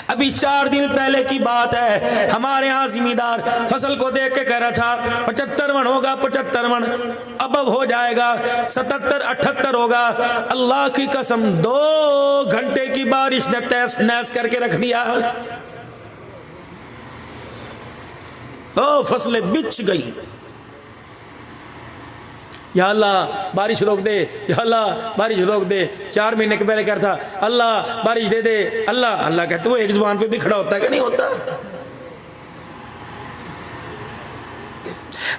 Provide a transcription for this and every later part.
अभी 4 दिन पहले की बात है, हमारे यहाँ जिम्मेदार फसल को देख के कह रहा था 75 मन होगा, 75 मन अब हो जाएगा, 77-78 होगा। अल्लाह की कसम 2 घंटे की बारिश ने तहस नहस करके रख दिया। ओ फसलें बिछ गई। या अल्लाह बारिश रोक दे, या अल्लाह बारिश रोक दे। 4 महीने के पहले कह रहा था अल्लाह बारिश दे दे, अल्लाह अल्लाह कहते वो एक जुबान पे भी खड़ा होता है कि नहीं होता।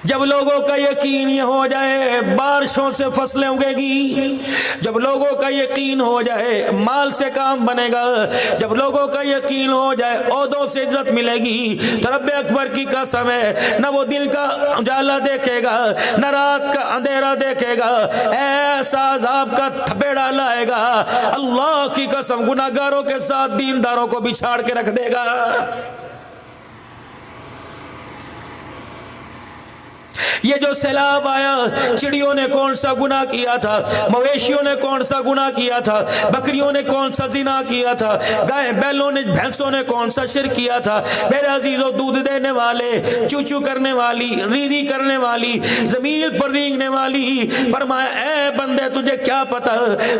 जब लोगों का यकीन ये हो जाए बारिशों से फसलें उगेगी, जब लोगों का यकीन हो जाए माल से काम बनेगा, जब लोगों का यकीन हो जाए ओहदों से इज्जत मिलेगी, तो रब्बे अकबर की कसम है न वो दिन का उजाला देखेगा न रात का अंधेरा देखेगा, ऐसा अज़ाब का थपेड़ा लाएगा अल्लाह की कसम गुनाहगारों के साथ दीनदारों को बिछाड़ के रख देगा। ये जो सैलाब आया, चिड़ियों ने कौन सा गुनाह किया था, मवेशियों ने कौन सा गुनाह किया था, बकरियों ने कौन सा जिना किया था, गाय बैलों ने भैंसों ने कौन सा शिर्क किया था। मेरे अजीजों, दूध देने वाले, चू चू करने वाली, री री करने वाली, जमीन पर रींगने वाली, फरमाया ए बंदे तुझे क्या पता,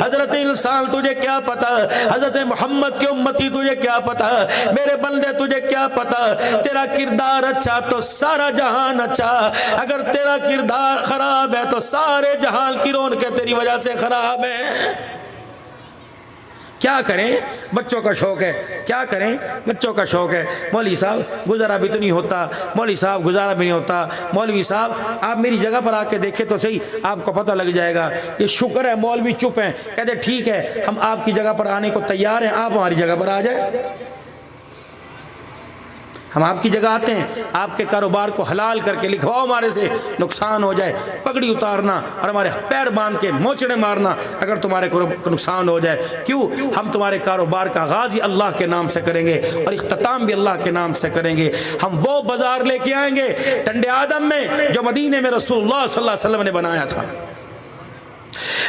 हजरत इंसान तुझे क्या पता, हजरत मोहम्मद के उम्मती तुझे क्या पता, मेरे बंदे तुझे क्या पता। तेरा किरदार अच्छा तो सारा जहान अच्छा, अगर तेरा किरदार खराब है तो सारे जहान की रौनकें तेरी वजह से खराब है। क्या करें, बच्चों का शौक है, क्या करें, बच्चों का शौक है। मौलवी साहब गुजारा भी तो नहीं होता, मौलवी साहब गुजारा भी नहीं होता। मौलवी साहब आप मेरी जगह पर आके देखें तो सही, आपको पता लग जाएगा। ये शुक्र है मौलवी चुप हैं, कहते ठीक है हम आपकी जगह पर आने को तैयार हैं, आप हमारी जगह पर आ जाए। हम आपकी जगह आते हैं, आपके कारोबार को हलाल करके लिखवाओ हमारे से, नुकसान हो जाए पगड़ी उतारना और हमारे पैर बांध के मोचड़े मारना अगर तुम्हारे को नुकसान हो जाए। क्यों? हम तुम्हारे कारोबार का आगाज़ ही अल्लाह के नाम से करेंगे और इख्तिताम भी अल्लाह के नाम से करेंगे। हम वो बाजार लेके आएंगे टंडे आदम में जो मदीने में रसूलुल्लाह सल्लल्लाहु अलैहि वसल्लम ने बनाया था।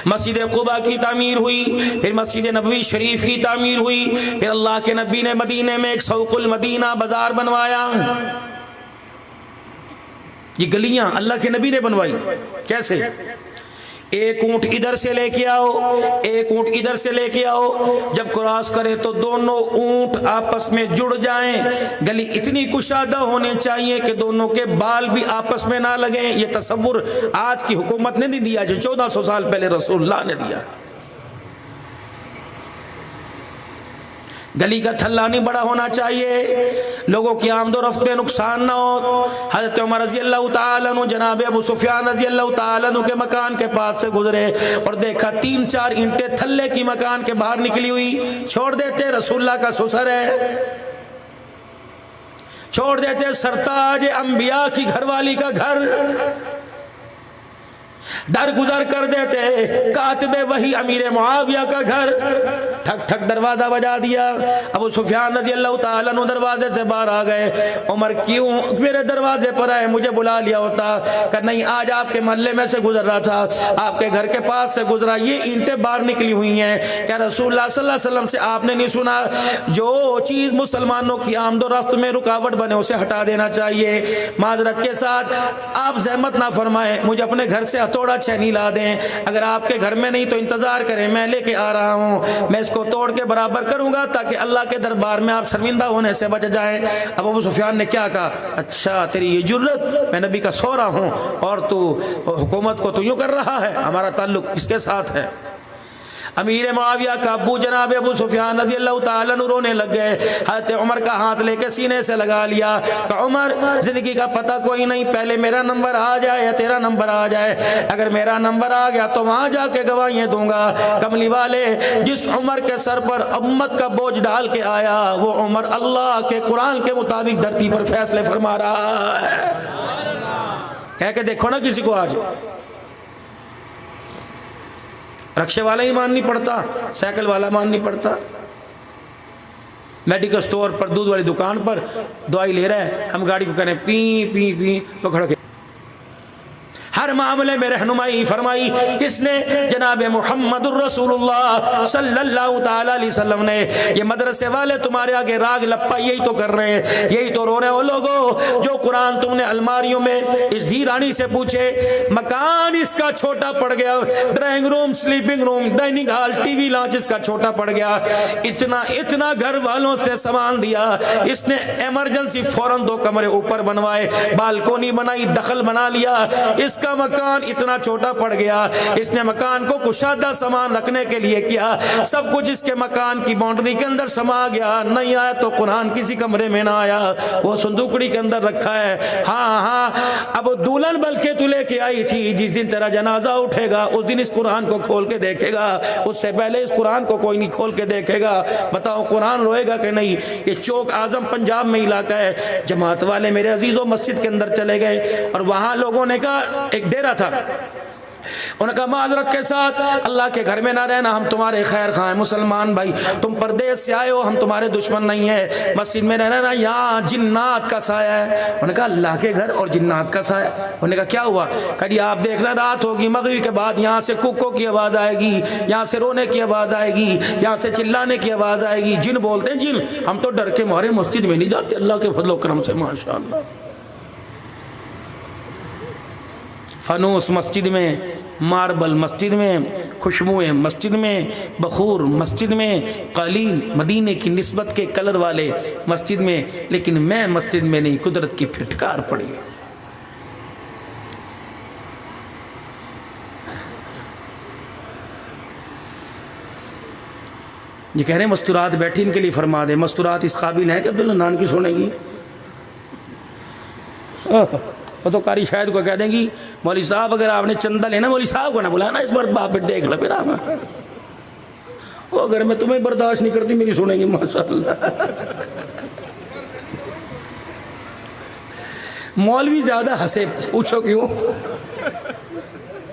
मस्जिद क़ुबा की तामीर हुई, फिर मस्जिद नबवी शरीफ की तामीर हुई, फिर अल्लाह के नबी ने मदीने में एक सौकुल मदीना बाजार बनवाया। ये गलियां अल्लाह के नबी ने बनवाई। कैसे? एक ऊंट इधर से लेके आओ, एक ऊंट इधर से लेके आओ, जब क्रॉस करे तो दोनों ऊंट आपस में जुड़ जाएं। गली इतनी कुशादा होनी चाहिए कि दोनों के बाल भी आपस में ना लगे। ये तसव्वुर आज की हुकूमत ने नहीं दिया, जो 1400 साल पहले रसूलुल्लाह ने दिया। गली का थल्ला नहीं बड़ा होना चाहिए, लोगों की आमदोरफ्त में नुकसान ना हो। हज़रत उमर रज़ी अल्लाह ताला अन्हु जनाब अबू सुफियान रज़ी अल्लाह ताला अन्हु के मकान के पास से गुजरे और देखा 3-4 ईंटें थल्ले की मकान के बाहर निकली हुई। छोड़ देते, रसूलुल्लाह का ससुर है, छोड़ देते सरताज अंबिया की घरवाली का घर, दर गुजर कर देते कातिबे वही अमीर मुआविया का घर। ठक ठक दरवाजा बजा दिया। अबू सुफियान रज़ी अल्लाह ताला अन्हु दरवाजे से बाहर आ गए। उमर क्यों मेरे दरवाजे पर आए, मुझे बुला लिया होता। कि नहीं, आज आपके मोहल्ले में से गुजर रहा था, आपके घर के पास से गुजरा, ये ईंटें बाहर निकली हुई हैं। क्या रसूलुल्लाह सल्लल्लाहु अलैहि वसल्लम से आपने नहीं सुना जो चीज़ मुसलमानों की आमदोरफ्त में रुकावट बने उसे हटा देना चाहिए। माजरत के साथ आप जहमत ना फरमाएं, मुझे अपने घर से हथौड़ा छेनी ला दें। अगर आपके घर में नहीं तो इंतजार करें, मैं लेके आ रहा हूँ, मैं इसको तोड़ के बराबर करूंगा ताकि अल्लाह के दरबार में आप शर्मिंदा होने से बच जाएं। अब अबू सुफियान ने क्या कहा, अच्छा तेरी ये जुर्रत, मैं नबी का सोरा हूँ और तू हुकूमत को तो यूँ कर रहा है, हमारा ताल्लुक किसके साथ है। अमीर मुआविया का अब्बू जनाब अबू सुफियान रज़ी अल्लाह ताला अन्हु रोने लग गए। हज़रत उमर का हाथ लेके सीने से लगा लिया। कहा उमर, जिंदगी का पता कोई नहीं, पहले मेरा नंबर आ जाए या तेरा नंबर आ जाए। अगर मेरा नंबर आ गया तो वहां जाके गवाहियां दूंगा। कमली वाले, जिस उमर के सर पर उम्मत का बोझ डाल के आया, वो उमर अल्लाह के कुरान के मुताबिक धरती पर फैसले फरमा रहा है। कह के देखो ना किसी को, आज रक्शे वाला ही मान नहीं पड़ता, साइकिल वाला मान नहीं पड़ता, मेडिकल स्टोर पर दूध वाली दुकान पर दवाई ले रहा है, हम गाड़ी को करें पी पी पी तो खड़े। हर हर मामले में रहनुमाई फरमाई किसने? जनाब मुहम्मदुर रसूलुल्लाह सल्लल्लाहु ताला अलैहि वसल्लम ने। ये मदरसे वाले तुम्हारे आगे राग लप्पा यही तो कर रहे हैं, यही तो रो रहे हो लोगों। जो कुरान तुमने अलमारियों में इस धी रानी से पूछे, मकान इसका छोटा पड़ गया, drawing room, sleeping room, dining hall, TV launch इसका छोटा पड़ गया, इतना इतना घर वालों से सामान दिया, इसने इमरजेंसी फौरन 2 कमरे ऊपर बनवाए, बालकोनी बनाई, दखल बना लिया, इसका मकान इतना छोटा पड़ गया, इसने मकान को कुशादा सामान रखने के लिए किया, सब कुछ इसके मकान की बाउंड्री के अंदर समा गया। नहीं आया तो कुरान किसी कमरे में ना आया, वो संदूकड़ी के अंदर रखा है। हाँ हाँ, अब दुल्हन बल्कि तू लेके आई थी, जिस दिन तेरा जनाजा उठेगा उस दिन इस कुरान को खोल के देखेगा, उससे पहले इस कुरान को कोई नहीं खोल के देखेगा। बताओ कुरान रोएगा कि नहीं? ये चौक आजम पंजाब में इलाका है, जमात वाले मेरे अजीजों मस्जिद के अंदर चले गए और वहां लोगों ने कहा, एक डेरा था, उन्होंने कहा माजरत के साथ अल्लाह के घर में ना रहना, हम तुम्हारे खैर खां मुसलमान भाई, तुम परदेश से आए हो, हम तुम्हारे दुश्मन नहीं है, मस्जिद में रहना ना, यहाँ जिन्नात का साया है। उन्होंने कहा अल्लाह के घर और जिन्नात का साया? उन्होंने कहा क्या हुआ? कभी आप देखना रात होगी, मगरिब के बाद यहाँ से कुक्कों की आवाज़ आएगी, यहाँ से रोने की आवाज़ आएगी, यहाँ से चिल्लाने की आवाज़ आएगी, जिन बोलते हैं जिन। हम तो डर के मारे मस्जिद में नहीं जाते, अल्लाह के फजल करम से माशाअल्लाह। फनूस मस्जिद में, मार्बल मस्जिद में, खुशबुएं मस्जिद में, बखूर मस्जिद में, कालीन मदीने की निस्बत के कलर वाले मस्जिद में, लेकिन मैं मस्जिद में नहीं, कुदरत की फिटकार पड़ी। ये कह रहे हैं मस्तूरात बैठी इनके लिए फरमा दे, मस्तूरात इस काबिल है कि अब्दुल्ला नान की सोनेगी? वो तो कारी शायद को कह देंगी, मौली साहब अगर आपने चंदा लेना मौली साहब को ना बुलाना, इस बार बाप देख लो फिर आप। वो अगर मैं तुम्हें बर्दाश्त नहीं करती मेरी सुनेंगी माशाअल्लाह। मौलवी ज्यादा हंसे, पूछो क्यों?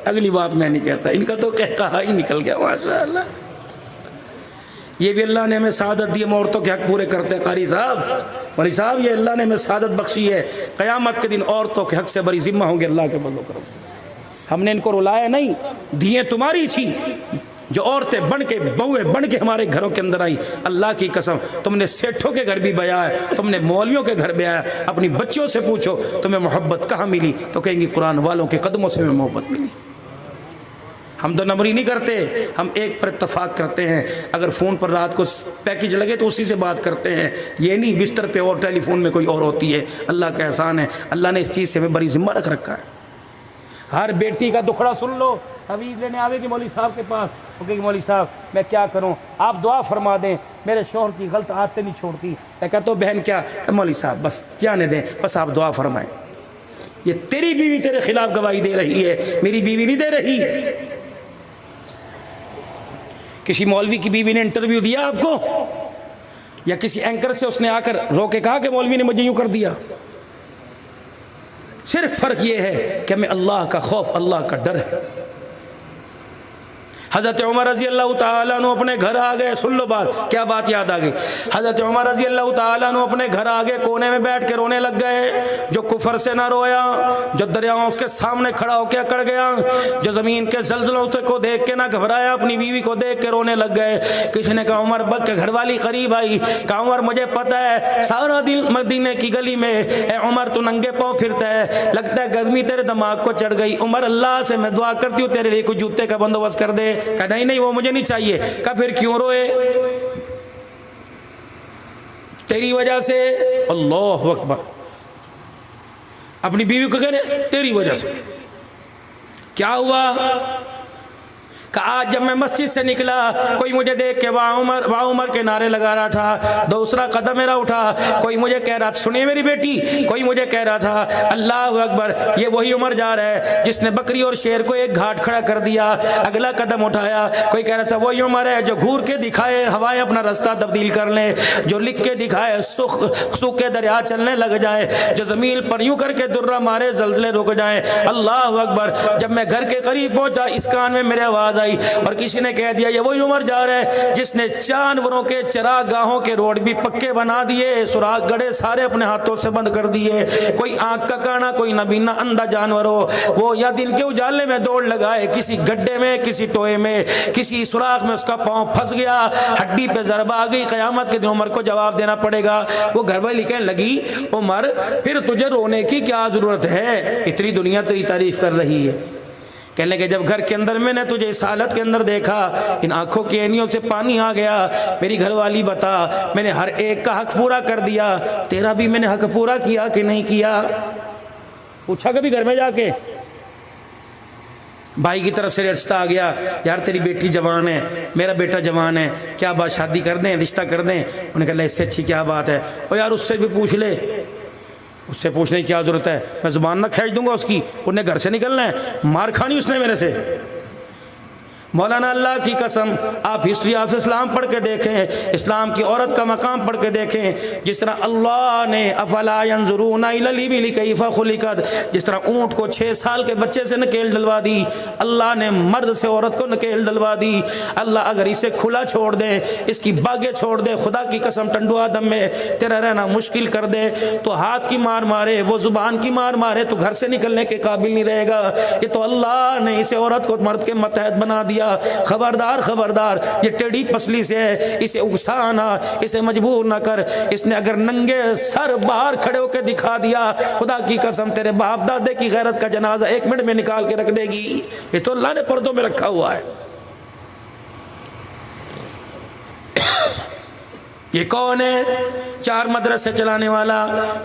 अगली बात मैं नहीं कहता, इनका तो कहा ही निकल गया माशाअल्लाह। ये भी अल्लाह ने हमें सादत दी, हम औरतों के हक पूरे करते हैं। कारी साहब, मौली साहब, ये अल्लाह ने हमें सादत बख्शी है, क़यामत के दिन औरतों के हक से बड़ी जिम्मा होंगे अल्लाह के बंदों करम। हमने इनको रुलाया नहीं, दिए तुम्हारी थी, जो औरतें बन के बहुएं बन के हमारे घरों के अंदर आई। अल्लाह की कसम, तुमने सेठों के घर भी बया है, तुमने मौलवियों के घर बया है। अपनी बच्चियों से पूछो तुम्हें मोहब्बत कहाँ मिली, तो कहेंगी कुरान वालों के कदमों से हमें मोहब्बत मिली। हम तो नमरी नहीं करते, हम एक पर इत्तफाक करते हैं। अगर फ़ोन पर रात को पैकेज लगे तो उसी से बात करते हैं, ये नहीं बिस्तर पे और टेलीफोन में कोई और होती है। अल्लाह का एहसान है, अल्लाह ने इस चीज़ से हमें बड़ी जिम्मा रख रखा है। हर बेटी का दुखड़ा सुन लो, तवीज़ लेने आवेगी मौली साहब के पास, वो कहेगी मौली साहब मैं क्या करूं, आप दुआ फरमा दें, मेरे शौहर की गलत आदतें नहीं छोड़ती। मैं कहता हूँ बहन क्या? मौली साहब बस जाने दें, बस आप दुआ फरमाएं। ये तेरी बीवी तेरे खिलाफ गवाही दे रही है, मेरी बीवी नहीं दे रही। किसी मौलवी की बीवी ने इंटरव्यू दिया आपको, या किसी एंकर से उसने आकर रो के कहा कि मौलवी ने मुझे यूं कर दिया? सिर्फ फर्क ये है कि हमें अल्लाह का खौफ, अल्लाह का डर है। हज़रत उमर रज़ी अल्लाह ताला अन्हु अपने घर आ गए। सुन लो बात, क्या बात याद आ गई? हज़रत उमर रज़ी अल्लाह ताला अन्हु अपने घर आ गए, कोने में बैठ के रोने लग गए। जो कुफर से ना रोया, जो दरियाओं उसके सामने खड़ा होकर अकड़ गया, जो ज़मीन के ज़लज़लों को देख के ना घबराया, अपनी बीवी को देख के रोने लग गए। किसी ने कहा उमर बक के घर वाली करीब आई, कहा उमर मुझे पता है सारा दिन मदीने की गली में ए उमर तू नंगे पाँव फिरता है, लगता है गर्मी तेरे दिमाग को चढ़ गई। उमर अल्लाह से मैं दुआ करती हूँ तेरे लिए कुछ जूते का बंदोबस्त कर दे। कहा नहीं नहीं वो मुझे नहीं चाहिए। कहा फिर क्यों रोए? तेरी वजह से। अल्लाह अकबर। अपनी बीवी को कह रहे तेरी वजह से। क्या हुआ? आज जब मैं मस्जिद से निकला कोई मुझे देख के वाह उमर के नारे लगा रहा था, दूसरा कदम मेरा उठा, कोई मुझे कह रहा था सुनिए मेरी बेटी, कोई मुझे कह रहा था अल्लाह अकबर, ये वही उमर जा रहा है जिसने बकरी और शेर को एक घाट खड़ा कर दिया। अगला कदम उठाया, कोई कह रहा था वही उमर है जो घूर के दिखाए हवाएं अपना रास्ता तब्दील कर ले, जो लिख के दिखाए सुख के दरिया चलने लग जाए, जो जमीन पर यूं करके दुर्रा मारे जल्जले रुक जाए। अल्लाह अकबर। जब मैं घर के करीब पहुंचा इस कान में मेरे आवाज आई और किसी ने कह दिया ये वही उमर जा रहा है जिसने जानवरों के चरागाहों के रोड भी पक्के बना दिए, सुराख गड़े सारे अपने हाथों से बंद कर दिए। कोई आंख का काना, कोई नबीना अंधा जानवर हो, वो या दिन के उजाले में दौड़ लगाए, किसी गड्ढे में, किसी टोए में, किसी सुराख में उसका पांव फंस गया, हड्डी पे जरबा आ गई, कयामत के दिन उमर को जवाब देना पड़ेगा। वो घर वाली कहने लगी उमर फिर तुझे रोने की क्या जरूरत है, इतनी दुनिया तेरी तारीफ कर रही है। कहने लगे जब घर के अंदर मैंने तुझे इस हालत के अंदर देखा, इन आंखों की एनियों से पानी आ गया। मेरी घरवाली बता, मैंने हर एक का हक पूरा कर दिया, तेरा भी मैंने हक पूरा किया कि नहीं किया? पूछा कभी घर में जाके? भाई की तरफ से रिश्ता आ गया, यार तेरी बेटी जवान है, मेरा बेटा जवान है, क्या बात शादी कर दें, रिश्ता कर दें? उन्होंने कहा इससे अच्छी क्या बात है? और यार उससे भी पूछ ले, उससे पूछने की क्या जरूरत है, मैं जुबान ना खींच दूंगा उसकी, उन्हें घर से निकलना है, मार खानी उसने मेरे से। मौलाना अल्लाह की कसम आप हिस्ट्री ऑफ इस्लाम पढ़ के देखें, इस्लाम की औरत का मकाम पढ़ के देखें। जिस तरह अल्लाह ने अफला यंजुरूना इलल इबिली कैफा खुलिकत, जिस तरह ऊँट को 6 साल के बच्चे से नकेल डलवा दी, अल्लाह ने मर्द से औरत को नकेल डलवा दी। अल्लाह अगर इसे खुला छोड़ दे, इसकी बागें छोड़ दे, खुदा की कसम टंडुआ दम में तेरा रहना मुश्किल कर दे, तो हाथ की मार मारे, वो जुबान की मार मारे, तो घर से निकलने के काबिल नहीं रहेगा। ये तो अल्लाह ने इसे औरत को मर्द के मतहत बना दिया। खबरदार खबरदार, ये टेढ़ी पसली से है, इसे उकसाना, इसे मजबूर ना कर। इसने अगर नंगे सर बाहर खड़े होकर दिखा दिया, खुदा की कसम तेरे बाप दादे की गैरत का जनाजा 1 मिनट में निकाल के रख देगी। ये तो अल्लाह ने पर्दों में रखा हुआ है। ये कौन है? 4 मदरसे चलाने वाला।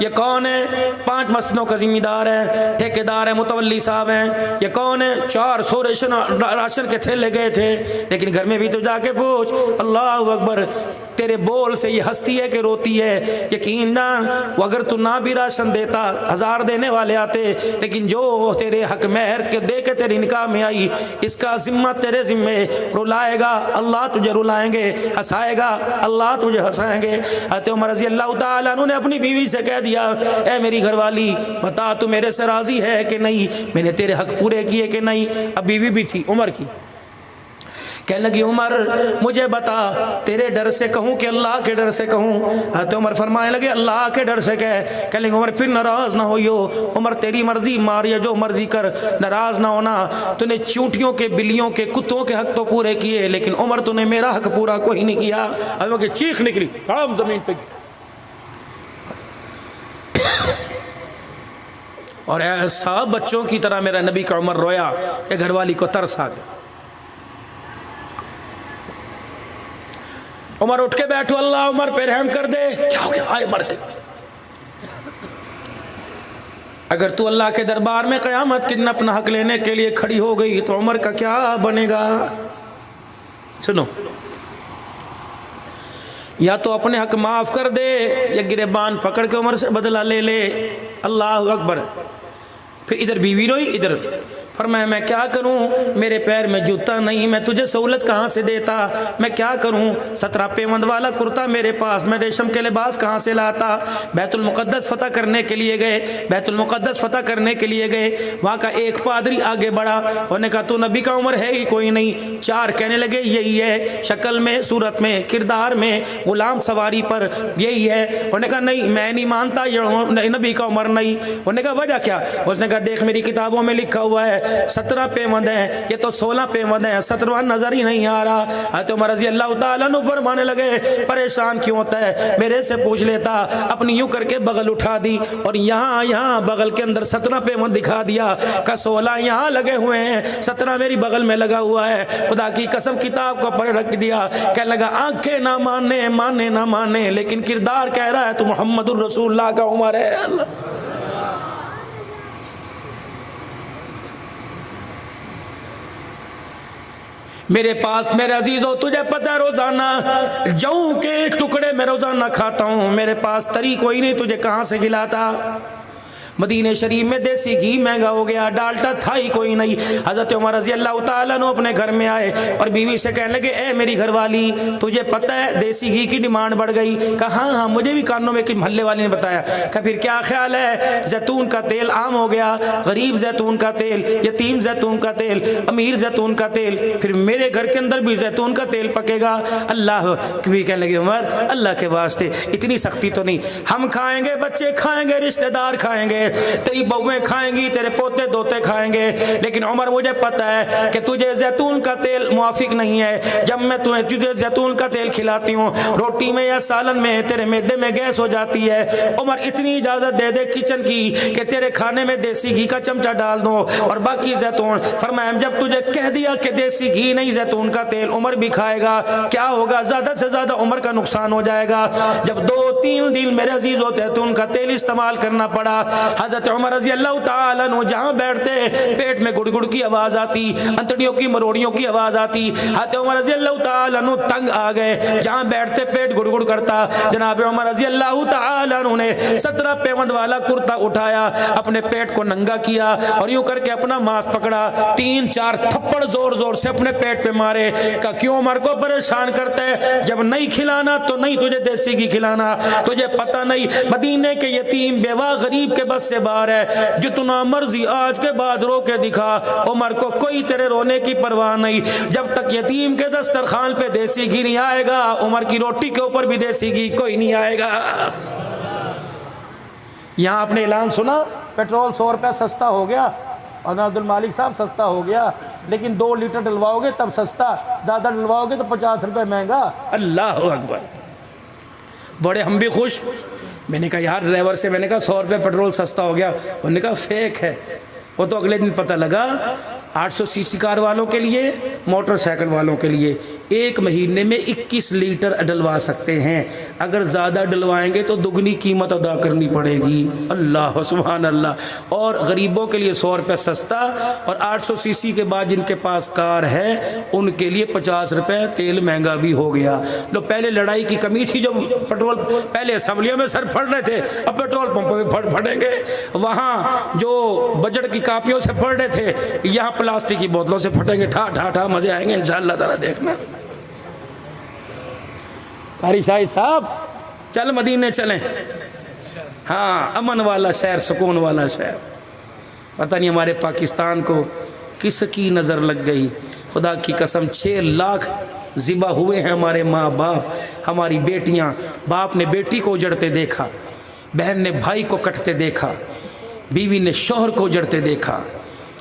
ये कौन है? 5 मस्जिदों का जिम्मेदार है, ठेकेदार है, मुतवल्ली साहब हैं। ये कौन है? 400 राशन के थैले गए थे, लेकिन घर में भी तो जाके पूछ। अल्लाह अकबर, तेरे बोल से ये हंसती है कि रोती है? यकीन जान, अगर तू ना भी राशन देता, 1000 देने वाले आते, लेकिन जो तेरे हक मेहर के दे के तेरी निकाह में आई, इसका जिम्मा तेरे जिम्मे। रुलाएगा अल्लाह तुझे रुलाएंगे, हंसाएगा अल्लाह तुझे हंसाएंगे। हज़रत उमर रज़ी अल्लाह ताला अन्हु ने अपनी बीवी से कह दिया, ए मेरी घरवाली बता तू मेरे से राजी है कि नहीं, मैंने तेरे हक पूरे किए कि नहीं? अब बीवी भी थी उमर की। कहने लगी उमर मुझे बता, तेरे डर से कहूँ कि अल्लाह के डर से कहूँ? तो उमर फरमाने लगे अल्लाह के डर से कह। कहने लगे उमर फिर नाराज ना होइयो, उमर तेरी मर्जी, मार या जो मर्जी कर, नाराज ना होना। तूने चूंटियों के, बिल्लियों के, कुत्तों के हक तो पूरे किए, लेकिन उमर तूने मेरा हक पूरा कोई नहीं किया। अब चीख निकली, काम जमीन पे और ऐसा बच्चों की तरह मेरा नबी का उमर रोया कि घरवाली को तरस आ गया। उमर उठ के बैठो, अल्लाह उमर पे रहम कर दे। क्या हो गया? आए मर के। अगर तू अल्लाह के दरबार में क़यामत के दिन अपना हक लेने के लिए खड़ी हो गई तो उमर का क्या बनेगा? सुनो, या तो अपने हक माफ कर दे, या गिरेबान पकड़ के उमर से बदला ले ले। अल्लाह अकबर। फिर इधर बीवी रोई, इधर फरमाया मैं क्या करूं, मेरे पैर में जूता नहीं, मैं तुझे सहूलत कहाँ से देता, मैं क्या करूं? 17 पेवंद वाला कुर्ता मेरे पास, मैं रेशम के लिबास कहाँ से लाता? बैतुल मुक़द्दस फतह करने के लिए गए, बैतुल मुक़द्दस फतह करने के लिए गए, वहाँ का एक पादरी आगे बढ़ा, उन्होंने कहा तू नबी का उमर है ही कोई नहीं। 4 कहने लगे यही है, शक्ल में, सूरत में, किरदार में, गुलाम सवारी पर यही है। उन्होंने कहा नहीं मैं नहीं मानता, ये नबी का उमर नहीं। उन्होंने कहा वजह क्या? उसने कहा देख मेरी किताबों में लिखा हुआ है 17 पेवंद है, ये तो 16 पेवंद है, 17वां नजर ही नहीं आ रहा। तो उमर रज़ी अल्लाह ताला अन्हु फरमाने लगे परेशान क्यों होता है, मेरे से पूछ लेता। अपनी यूं करके बगल उठा दी और यहाँ बगल के अंदर 17 पेवंद दिखा दिया। का 16 यहाँ लगे हुए हैं, 17 मेरी बगल में लगा हुआ है। खुदा की कसम किताब को पढ़ रख दिया। कहने लगा आंखें ना माने, माने ना माने, लेकिन किरदार कह रहा है तो मुहम्मदुर रसूलुल्लाह का उमर है। मेरे पास मेरे अजीजों तुझे पता है रोजाना जऊ के टुकड़े में रोजाना खाता हूँ, मेरे पास तरी कोई नहीं तुझे कहाँ से खिलाता। मदीने शरीफ में देसी घी महंगा हो गया, डालडा था ही कोई नहीं। हजरत उमर रजी अल्लाह तआला अन्हु अपने घर में आए और बीवी से कहने लगे, ए मेरी घरवाली, तुझे पता है देसी घी की डिमांड बढ़ गई? कहा हाँ, मुझे भी कानों में कि मोहल्ले वाले ने बताया। कहा फिर क्या ख्याल है? जैतून का तेल आम हो गया, गरीब जैतून का तेल, यतीम जैतून का तेल, अमीर जैतून का तेल, फिर मेरे घर के अंदर भी जैतून का तेल पकेगा। अल्लाह कभी कहने लगे, उमर अल्लाह के वास्ते इतनी सख्ती तो नहीं, हम खाएंगे, बच्चे खाएंगे, रिश्तेदार खाएंगे, तेरी बहुएं खाएंगी, तेरे पोते दोते खाएंगे, लेकिन उमर मुझे पता है कि तुझे जैतून का तेल मुआफिक नहीं है। जब मैं तुझे जैतून का तेल खिलाती हूँ, रोटी में या सालन में तेरे मैदे में गैस हो जाती है। उमर इतनी इजाजत दे दे किचन की कि तेरे खाने में देसी घी का चमचा डाल दो और बाकी जैतून। फरमाया जब तुझे कह दिया कि देसी घी नहीं जैतून का तेल उमर भी खाएगा, क्या होगा? ज्यादा से ज्यादा उमर का नुकसान हो जाएगा। जब 2-3 दिन मेरे अजीज होते हैं तो उनका तेल इस्तेमाल करना पड़ा। हजरत उमर रजी अल्लाह तआला अन्हु जहाँ बैठते पेट में गुड़गुड़ की आवाज आती, अंतड़ियों की मरोड़ियों की आवाज आती। हजरत उमर रजी अल्लाह तआला अन्हु तंग आ गए, जहाँ बैठते पेट गुड़गुड़ करता। जनाब उमर रजी अल्लाह तआला अन्हु ने 17 पेवंद वाला कुर्ता उठाया, अपने पेट को नंगा किया और यूं करके अपना मांस पकड़ा, 3-4 थप्पड़ जोर जोर से अपने पेट पे मारे। का क्यों उमर को परेशान करते है? जब नहीं खिलाना तो नहीं तुझे देसी घी खिलाना, तुझे पता नहीं मदीने के यतीम बेवा गरीब के बस से बाहर है, जितना मर्जी आज के बाद रो के दिखा, उमर को कोई तेरे रोने की परवाह नहीं। जब तक यतीम के दस्तरखान पे देसी घी नहीं आएगा, उमर की रोटी के ऊपर भी देसी घी कोई नहीं आएगा। यहाँ आपने ऐलान सुना, पेट्रोल 100 रुपये सस्ता हो गया और अब्दुल मालिक साहब सस्ता हो गया, लेकिन 2 लीटर डलवाओगे तब सस्ता, ज़्यादा डलवाओगे तो 50 रुपये महंगा। अल्लाह अकबर। बड़े हम भी खुश। मैंने कहा यार ड्राइवर से, मैंने कहा 100 रुपये पेट्रोल सस्ता हो गया। उन्होंने कहा फेक है। वो तो अगले दिन पता लगा 800 सीसी कार वालों के लिए, मोटरसाइकिल वालों के लिए 1 महीने में 21 लीटर डलवा सकते हैं। अगर ज़्यादा डलवाएंगे तो दुगनी कीमत अदा करनी पड़ेगी। अल्लाह सुभान अल्लाह। और गरीबों के लिए 100 रुपये सस्ता, और 800 सीसी के बाद जिनके पास कार है उनके लिए 50 रुपये तेल महंगा भी हो गया। लो पहले लड़ाई की कमी थी, जो पेट्रोल पहले असम्बलियों में सर फट रहे थे, अब पेट्रोल पंपों में फटेंगे। वहाँ जो बजट की कापियों से फट रहे थे, यहाँ प्लास्टिक की बोतलों से फटेंगे। ठा ठा ठा मजे आएंगे इंशाअल्लाह ताला, देखना। कारी शाहिद साहब चल मदीने चलें। हाँ, अमन वाला शहर, सुकून वाला शहर। पता नहीं हमारे पाकिस्तान को किसकी नज़र लग गई। खुदा की कसम 6 लाख ज़िबा हुए हैं हमारे माँ बाप, हमारी बेटियाँ। बाप ने बेटी को उजड़ते देखा, बहन ने भाई को कटते देखा, बीवी ने शौहर को उजड़ते देखा,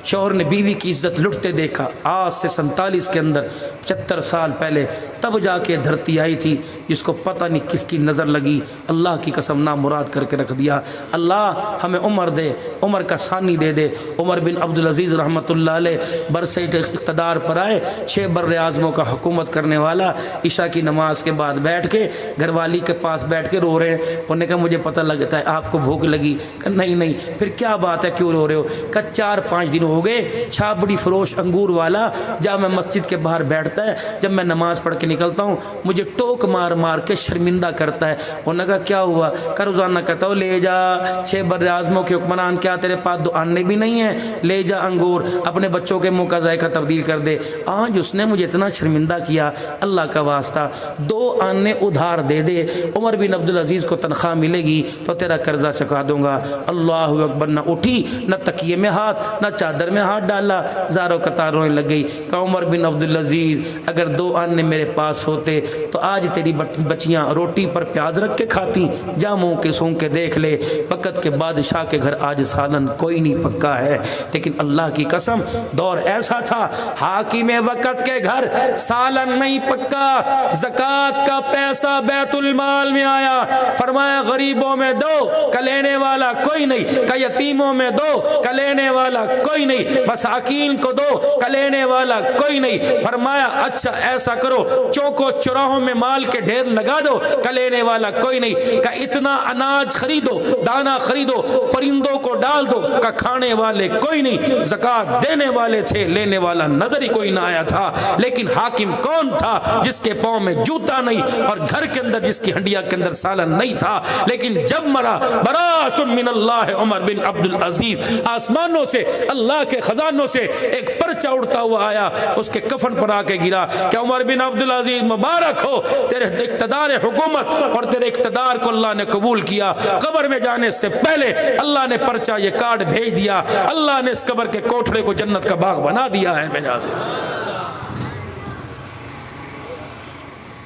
शौहर ने बीवी की इज्जत लुटते देखा। आज से 47 के अंदर 75 साल पहले तब जाके धरती आई थी, जिसको पता नहीं किसकी नज़र लगी। अल्लाह की कसम ना मुराद करके रख दिया। अल्लाह हमें उम्र दे, उम्र का सानी दे दे। उमर बिन अब्दुल अजीज़ रहमतुल्लाह अलैह बरसे इक़्तिदार पर आए, 6 बर्र आज़मों का हुकूमत करने वाला। इशा की नमाज के बाद बैठ के घरवाली के पास बैठ के रो रहे हैं। उन्होंने कहा मुझे पता लगता है आपको भूख लगी। कहा नहीं नहीं। फिर क्या बात है, क्यों रो रहे हो? कहा 4-5 दिन हो गए छाबड़ी फरोश अंगूर वाला जब मैं मस्जिद के बाहर बैठता है, जब मैं नमाज पढ़ के निकलता हूँ, मुझे टोक मार मार के शर्मिंदा करता है। उन्होंने कहा क्या हुआ? का रोज़ाना कहता हूँ ले जा 6 बर्र आज़मों के हुक्मरान, क्या तेरे पास 2 आने भी नहीं है? ले जा अंगूर, अपने बच्चों के मुँह का जायका तब्दील कर दे। आज उसने मुझे इतना शर्मिंदा किया, अल्लाह का वास्ता 2 आने उधार दे दे। उमर बिन अब्दुल अजीज़ को तनख्वाह मिलेगी तो तेरा कर्जा चुका दूंगा। अल्लाह अकबर। न उठी, न तकिए में हाथ, न चादर में हाथ डाला, ज़ारो कतार रोने लग गई। कहा उमर बिन अब्दुल अजीज़ अगर 2 आने मेरे पास होते तो आज तेरी बच्चियाँ रोटी पर प्याज रख के खाती। जा मुँह के सूंघ के देख ले, वक़्त के बादशाह के घर आज सालन कोई नहीं पक्का है। लेकिन अल्लाह की कसम दौर ऐसा था, हाकिम वक़्त के घर सालन नहीं पक्का। ज़कात का पैसा बैतुल माल में आया, फरमाया गरीबों में दो, कलेने वाला कोई नहीं। का यतीमों में दो, कलेने वाला कोई नहीं। मसाकीन को दो, कलेने वाला कोई नहीं। फरमाया अच्छा ऐसा करो, चौकों चौराहों में माल के ढेर लगा दो, का लेने वाला कोई नहीं। का इतना अनाज खरीदो, दाना खरीदो, परिंदों को डाल दो, का खाने वाले कोई नहीं। ज़कात देने वाले थे, लेने वाला नजर ही कोई ना आया था। लेकिन हाकिम कौन था? जिसके पाँव में जूता नहीं और घर के अंदर जिसकी हंडिया के अंदर सालन नहीं था। लेकिन जब मरा, बरातुन मिनल्लाह उमर बिन अब्दुल अजीज, आसमानों से, अल्लाह के खजानों से एक पर्चा उड़ता हुआ आया, उसके कफन पर आके गिरा। क्या उमर बिन अब्दुल अजीज मुबारक हो, तेरे इक़्तिदार हुकूमत और तेरे इक़्तिदार को अल्लाह ने कबूल किया। कब्र में जाने से पहले अल्लाह ने पर्चा ये कार्ड भेज दिया, अल्लाह ने इस कब्र के कोठड़े को जन्नत का बाग बना दिया है। मेरा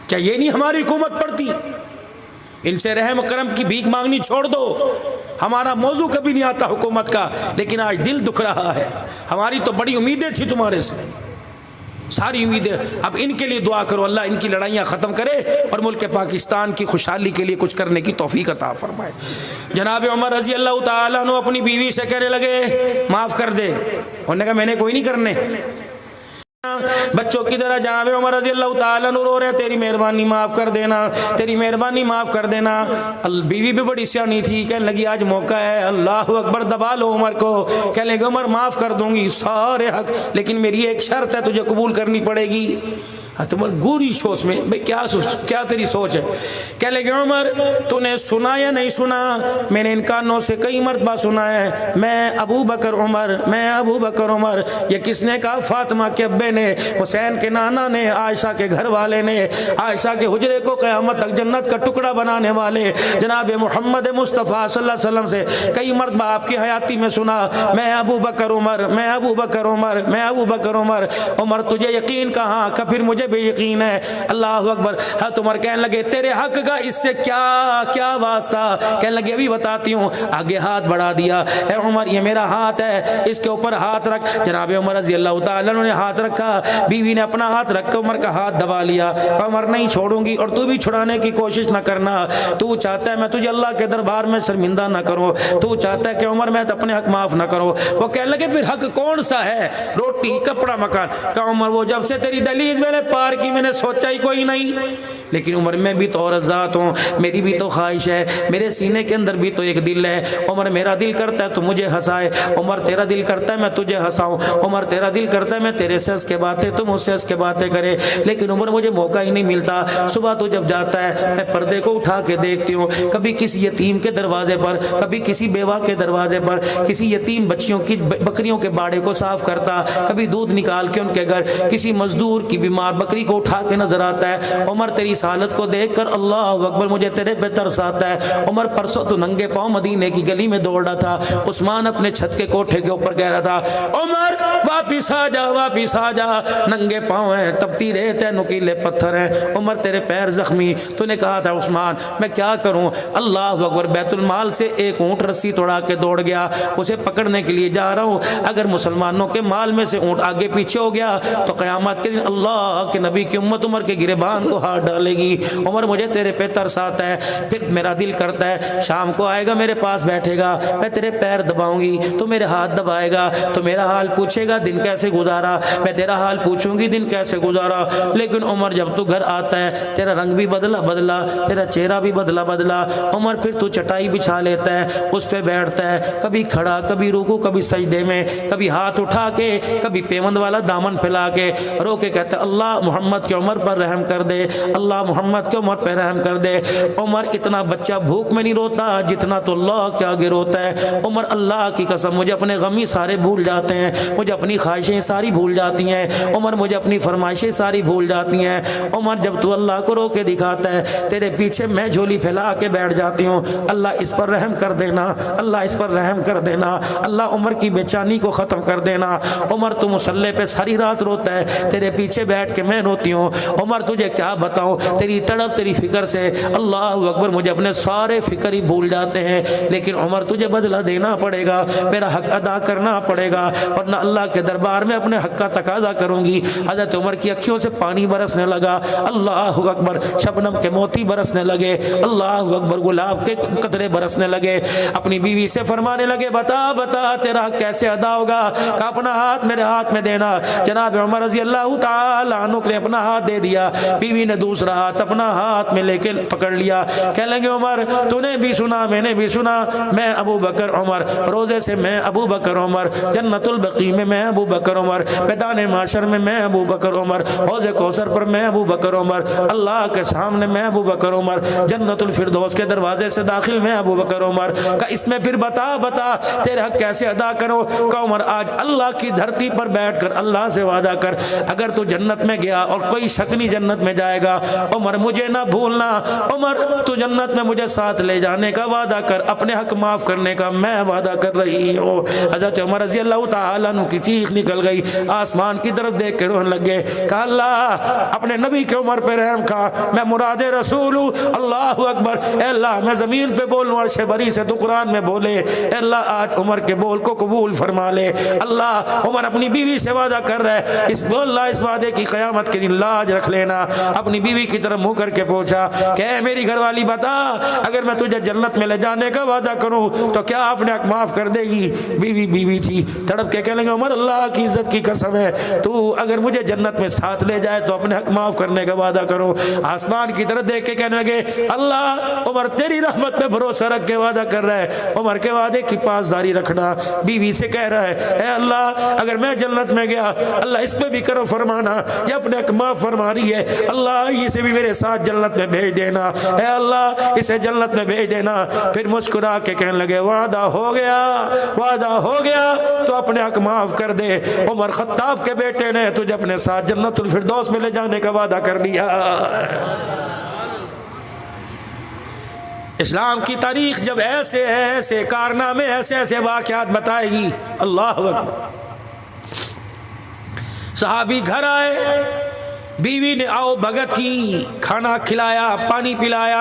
क्या ये नहीं हमारी हुकूमत पड़ती? इनसे रहम करम की भीख मांगनी छोड़ दो। हमारा मौजू कभी नहीं आता हुकूमत का, लेकिन आज दिल दुख रहा है। हमारी तो बड़ी उम्मीदें थी तुम्हारे से, सारी उम्मीदें। अब इनके लिए दुआ करो, अल्लाह इनकी लड़ाइयाँ ख़त्म करे और मुल्क पाकिस्तान की खुशहाली के लिए कुछ करने की तौफीक अता फरमाए। जनाब उमर रज़ी अल्लाह ताला अन्हु अपनी बीवी से कहने लगे, माफ़ कर दे। उन्होंने कहा मैंने कोई नहीं करने। बच्चों की तरह जनाब उमर रज़ी अल्लाह ताला अन्हु रो रहे, तेरी मेहरबानी माफ़ कर देना, तेरी मेहरबानी माफ़ कर देना। बीवी भी बड़ी सियानी थी, कहने लगी आज मौका है, अल्लाह अकबर, दबा लो उमर को। कहने लगे उमर माफ़ कर दूंगी सारे हक, लेकिन मेरी एक शर्त है, तुझे कबूल करनी पड़ेगी। हाँ तो गोरी सोच में भाई क्या तेरी सोच है? कह लगे उमर तूने सुना या नहीं सुना? मैंने इन कानों से कई मरतबा सुना है, मैं अबू बकर उमर, मैं अबू बकर उमर। ये किसने कहा? फातिमा के अब्बे ने, हुसैन के नाना ने, आयशा के घर वाले ने, आयशा के हुजरे को क़यामत तक जन्नत का टुकड़ा बनाने वाले जनाब मोहम्मद मुस्तफ़ा सल्लल्लाहु अलैहि वसल्लम से कई मरतबा आपकी हयाती में सुना, मैं अबू बकर उमर, मैं अबू बकर उमर, मैं अबू बकर उमर। उमर तुझे यकीन कहाँ का? फिर मुझे भी यकीन है। अल्लाह अकबर। हज़रत उमर कहने लगे तेरे हक का इससे क्या क्या वास्ता? कहने लगे अभी बताती हूँ। आगे हाथ बढ़ा दिया, ए उमर ये मेरा हाथ है, इसके ऊपर हाथ रख। जनाब उमर रज़ी अल्लाह तआला अन्हु ने हाथ रखा, बीवी ने अपना हाथ रख कर उमर का हाथ दबा लिया। कहा उमर नहीं छोड़ूंगी और तू भी छुड़ाने की कोशिश न करना। तू चाहता है मैं तुझे अल्लाह के दरबार में शर्मिंदा न करूँ, तू चाहता है कि उमर मैं अपने हक माफ न करो। वो कहने लगे फिर हक कौन सा है? रोटी, कपड़ा, मकान। कहा उमर वो जब से तेरी दहलीज मैंने पार की मैंने सोचा ही कोई नहीं। लेकिन उमर मैं भी तो औरत ज़ात हूँ, मेरी भी तो ख्वाहिश है, मेरे सीने के अंदर भी तो एक दिल है। उमर मेरा दिल करता है तो मुझे हंसाए, उमर तेरा दिल करता है मैं तुझे हंसाऊँ, उमर तेरा दिल करता है मैं तेरे से हंस के बातें, तुम उससे हंस के बातें करे। लेकिन उमर मुझे मौका ही नहीं मिलता। सुबह तो जब जाता है मैं पर्दे को उठा के देखती हूँ, कभी किसी यतीम के दरवाजे पर, कभी किसी बेवा के दरवाजे पर, किसी यतीम बच्चियों की बकरियों के बाड़े को साफ करता, कभी दूध निकाल के उनके घर किसी मजदूर की बीमार बकरी को उठा के नजर आता है। उमर तेरी हालत को देखकर अल्लाह अकबर मुझे तेरे पे तरस आता है। उमर परसों तो नंगे पांव मदीने की गली में दौड़ रहा था, उस्मान अपने छत के कोठे के ऊपर कह रहा था उमर वापिस आ जा, वापिस आ जा, नंगे पांव हैं, तपती रेत है, नुकीले पत्थर हैं, उमर तेरे पैर जख्मी। तूने कहा था उस्मान मैं क्या करूं? अल्लाह अकबर। बैतुल माल से एक ऊंट रस्सी तोड़ा के दौड़ गया, उसे पकड़ने के लिए जा रहा हूं। अगर मुसलमानों के माल में से ऊंट आगे पीछे हो गया तो क़यामत के दिन अल्लाह के नबी की उम्मत उमर के गिरेबान को हाथ डालेगी। उमर मुझे तेरे पे तरस आता है। फिर मेरा दिल करता है शाम को आएगा, मेरे पास बैठेगा, मैं तेरे पैर दबाऊंगी, तो मेरे हाथ दबाएगा, तो मेरा हाल पूछेगा दिन कैसे गुजारा, मैं तेरा हाल पूछूंगी दिन कैसे गुजारा। लेकिन उमर जब तू घर आता है तेरा रंग भी बदला बदला, तेरा चेहरा भी बदला बदला। उमर फिर तू चटाई बिछा लेता है, उस पर बैठता है, कभी खड़ा, कभी रुकू, कभी सजदे में, कभी हाथ उठा के, कभी पेवंद वाला दामन फैला के रो के कहता है अल्लाह मोहम्मद के उमर पर रहम कर दे, अल्लाह मोहम्मद के उमर पर रहम कर दे। उमर इतना बच्चा भूख में नहीं रोता जितना तो अल्लाह के आगे रोता है। उमर अल्लाह की कसम मुझे अपने गमी सारे भूल जाते हैं, मुझे अपनी ख्वाहिशें सारी भूल जाती हैं। उमर मुझे अपनी फरमाइशें सारी भूल जाती हैं। उमर जब तू अल्लाह को रो के दिखाता है तेरे पीछे मैं झोली फैला के बैठ जाती हूँ, अल्लाह इस पर रहम कर देना, अल्लाह इस पर रहम कर देना, अल्लाह उमर की बेचैनी को ख़त्म कर देना। उमर तू मुसल्ले पे सारी रात रोता है, तेरे पीछे बैठ के मैं रोती हूँ। उमर तुझे क्या बताऊँ, तेरी तड़प तेरी फिक्र से अल्लाह अकबर मुझे अपने सारे फिक्र ही भूल जाते हैं। लेकिन उमर तुझे बदला देना पड़ेगा, मेरा हक अदा करना पड़ेगा, वरना अल्लाह के दरबार में अपने हक का तकाजा करूंगी। हजरत उमर की अखियों से पानी बरसने लगा। अल्लाह अकबर, शबनम के मोती बरसने लगे। अल्लाह अकबर, गुलाब के कतरे बरसने लगे। अपनी बीवी से फरमाने लगे, बता बता तेरा हक कैसे अदा होगा? का अपना हाथ मेरे हाथ में देना। जनाब उमर रजी अल्लाह तआला अन्हु ने अपना हाथ दे दिया, बीवी ने दूसरा हाथ अपना हाथ में लेके पकड़ लिया। कह लगे, उमर तूने भी सुना मैंने भी सुना, मैं अबू बकर उमर, रोजे से मैं अबू बकर उमर, जन्नतुल बकी में मैं अबू बकर उमर, मैदान माशर में मैं अबू बकर उमर, हौज़े कौसर पर मैं अबू बकर उमर, अल्लाह के सामने मैं अबू बकर उमर, जन्नतुल फिरदौस के दरवाजे से दाखिल मैं अबू बकर उमर। का इसमें फिर बता बता तेरे हक कैसे अदा करो? का उमर आज अल्लाह की धरती पर बैठकर अल्लाह से वादा कर, अगर तू जन्नत में गया और कोई शक नहीं जन्नत में जाएगा, उमर मुझे ना भूलना, उमर तू जन्नत में मुझे साथ ले जाने का वादा कर, अपने हक माफ करने का मैं वादा कर रही हूँ। हज़रत उमर रज़ी अल्लाह तआला अन्हु की चीख निकल गई, आसमान की तरफ देख के रोने लगे। कहा अल्लाह अपने नबी के उमर पे रहम का, मैं मुरादे रसूल हूँ। अल्लाह अकबर, अल्लाह मैं जमीन पे बोलूँ अर्श बरी से तो कुरान में बोले, अल्लाह आज उमर के बोल को कबूल फरमा ले। अल्लाह उमर अपनी बीवी से वादा कर रहा है, इस वादे की क़यामत के दिन लाज रख लेना। अपनी बीवी की तरफ मुंह करके पूछा, क्या मेरी घरवाली बता, अगर मैं तुझे जन्नत में ले जाने का वादा करूं तो क्या आपने हक माफ कर देगी? बीवी थी, तड़प के कहने लगे, उमर अल्लाह की इज्जत की कसम है, तू अगर मुझे जन्नत में साथ ले जाए तो अपने हक माफ करने का वादा करो। आसमान की तरफ देख के कहने लगे, अल्लाह उमर तेरी रहमत पे भरोसा रख के वादा कर रहा है, उमर के वादे की पासदारी रखना। बीवी से कह रहा है, अल्लाह अगर मैं जन्नत में गया, अल्लाह इस पे भी करो फरमाना, ये अपने हक माफ फरमा रही है, अल्लाह इसे भी मेरे साथ जन्नत में भेज देना, है अल्लाह इसे जन्नत में भेज देना। फिर मुस्कुरा के कहने लगे, वादा हो गया, वादा हो गया, तो अपने हक माफ कर दे। उमर खत्ताब के बेटे ने तुझे अपने साथ जन्नतुल फिरदौस में ले जाने का वादा कर लिया। इस्लाम की तारीख जब ऐसे ऐसे कारनामे ऐसे ऐसे वाक़यात बताएगी, अल्लाह अकबर। सहाबी घर आए, बीवी ने आओ भगत की, खाना खिलाया, पानी पिलाया,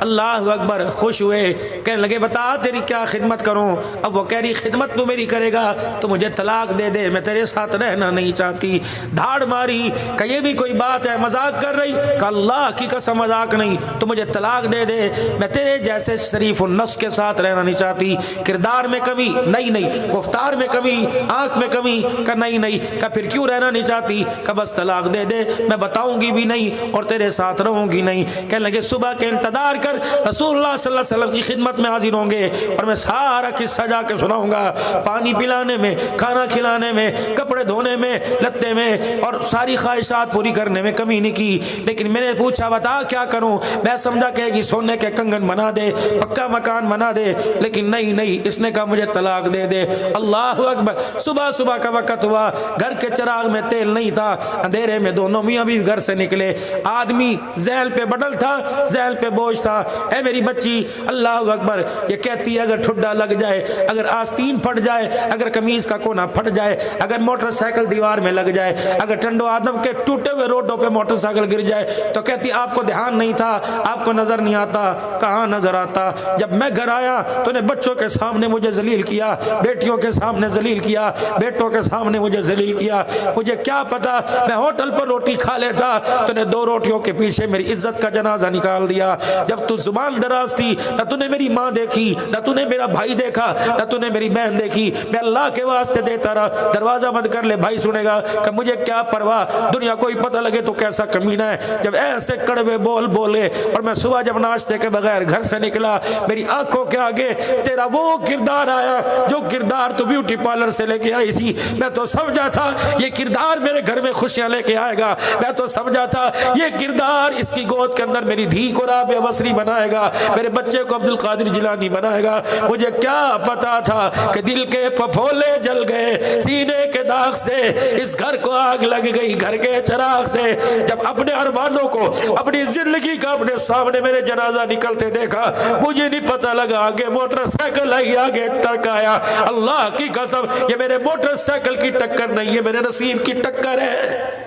अल्लाह अकबर, खुश हुए। कहने लगे, बता तेरी क्या खिदमत करूं? अब वो कह रही, खिदमत तू मेरी करेगा तो मुझे तलाक दे दे, मैं तेरे साथ रहना नहीं चाहती। धाड़ मारी, कि ये भी कोई बात है, मजाक कर रही? कि अल्लाह की कसम मजाक नहीं, तो मुझे तलाक दे दे, मैं तेरे जैसे शरीफ नफ्स के साथ रहना नहीं चाहती। किरदार में कमी नहीं, गुफ्तार में कमी, आंख में कमी, का नहीं, का फिर क्यों रहना नहीं चाहती? का बस तलाक दे दे, मैं बताऊंगी भी नहीं और तेरे साथ रहूंगी नहीं। कहने लगे, सुबह के इंतजार कर, रसूलुल्लाह सल्लल्लाहु अलैहि वसल्लम की खिदमत में हाजिर होंगे और मैं सारा किस्सा जाके सुनाऊंगा। पानी पिलाने में, खाना खिलाने में, कपड़े धोने में, लत्ते में और सारी ख्वाहिशात पूरी करने में कमी नहीं की। लेकिन मैंने पूछा, बता क्या करूं? मैं समझा कहेगी सोने के कंगन बना दे, पक्का मकान बना दे, लेकिन नहीं, इसने कहा मुझे तलाक दे दे। अल्लाह अकबर। सुबह का वक्त हुआ, घर के चिराग में तेल नहीं था, अंधेरे में दोनों मियां भी घर से निकले। आदमी ज़ैल पे बडल था, ज़ैल पे बोझ था। ऐ मेरी बच्ची, अल्लाह अकबर, ये कहती है अगर ठुड्डा लग जाए, अगर आस्तीन फट जाए, अगर कमीज का कोना फट जाए, अगर मोटरसाइकिल दीवार में लग जाए, अगर टंडो आदम के टूटे हुए रोडों पे मोटरसाइकिल गिर जाए, तो कहती आपको ध्यान नहीं था, आपको नजर नहीं आता। कहाँ नजर आता? जब मैं घर आया तो ने बच्चों के सामने मुझे जलील किया, बेटियों के सामने जलील किया, बेटों के सामने मुझे जलील किया। मुझे क्या पता, मैं होटल पर रोटी खा लेता, तूने 2 रोटियों के पीछे मेरी इज्जत का जनाजा निकाल दिया। जब तू जुबान दराज थी, न तूने मेरी माँ देखी, न तूने मेरा भाई देखा, न तूने मेरी बहन देखी। मैं अल्लाह के वास्ते देता रहा, दरवाजा बंद कर ले, भाई सुनेगा कि मुझे क्या परवाह, दुनिया को ही पता लगे तो कैसा कमीना है। जब ऐसे कड़वे बोल बोले और मैं सुबह जब नाश्ते के बगैर घर से निकला, मेरी आंखों के आगे तेरा वो किरदार आया जो किरदार तू ब्यूटी पार्लर से लेके आई थी। मैं तो समझा था ये किरदार मेरे घर में खुशियां लेके आएगा, मैं तो समझा था ये किरदार इसकी गोद के अंदर मेरी धी को राबिया बसरी बनाएगा, मेरे बच्चे को अब्दुल कादिर जिलानी बनाएगा। मुझे क्या पता था कि दिल के फफोले जल गए, सीने के दाग से इस घर को आग लग गई, घर के चिराग से। जब अपने अरमानों को, अपनी जिंदगी का अपने सामने मेरे जनाजा निकलते देखा, मुझे नहीं पता लगा आगे मोटरसाइकिल आई, आगे ट्रक आया। अल्लाह की कसम, ये मेरे मोटरसाइकिल की टक्कर नहीं है, मेरे नसीब की टक्कर है।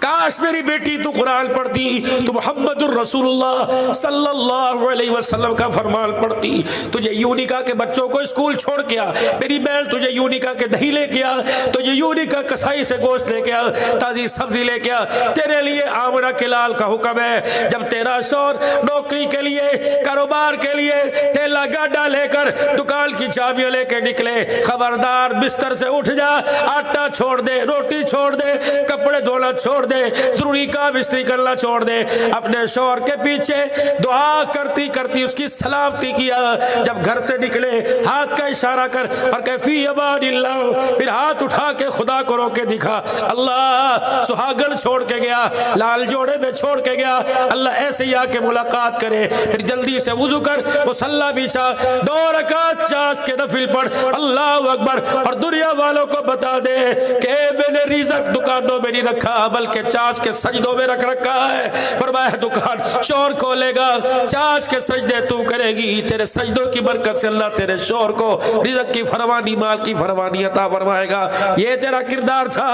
काश मेरी बेटी तू कुरान पढ़ती तो मोहम्मदुर रसूलुल्लाह सल्लल्लाहु अलैहि वसल्लम का फरमान पढ़ती। तुझे यूनिका के बच्चों को स्कूल छोड़ के आ, मेरी बहन तुझे यूनिका के दही लेके आ, तुझे यूनिका कसाई से गोश्त लेके आ, ताजी सब्जी लेके आ। तेरे लिए आमना के लाल का हुक्म है, जब तेरा शौहर नौकरी के लिए कारोबार के लिए तेला गाड़ा लेकर दुकान की चाबियां लेके निकले, खबरदार बिस्तर से उठ जा, आटा छोड़ दे, रोटी छोड़ दे, कपड़े धोना छोड़ दे, जरूरी काम इस्त्री करना छोड़ दे। अपने शौहर के पीछे दुआ करती करती उसकी सलामती किया। जब घर से निकले हाथ का इशारा कर और कैफी अबादिल्लाह, फिर हाथ उठा के खुदा को रोके दिखा। अल्लाह सुहागन छोड़ के गया, लाल जोड़े में छोड़ के गया, अल्लाह ऐसे ही आके मुलाकात करे। फिर जल्दी से वुजू कर मुसल्ला बिछा, 2 रकात चास के नफिल पढ़, अल्लाह अकबर, और दुनिया वालों को बता दे कि मैंने रिज़्क दुकानों में नहीं रखा बल्कि चास के सजदों में रख रखा है। फरमाया दुकान शौहर खोलेगा, चास के सजदे तू करेगी, तेरे सजदों की बरकत से अल्लाह तेरे शौहर को रिज़्क की फरमानी, माल की फरमानी अता फरमाएगा। ये तेरा किरदार था।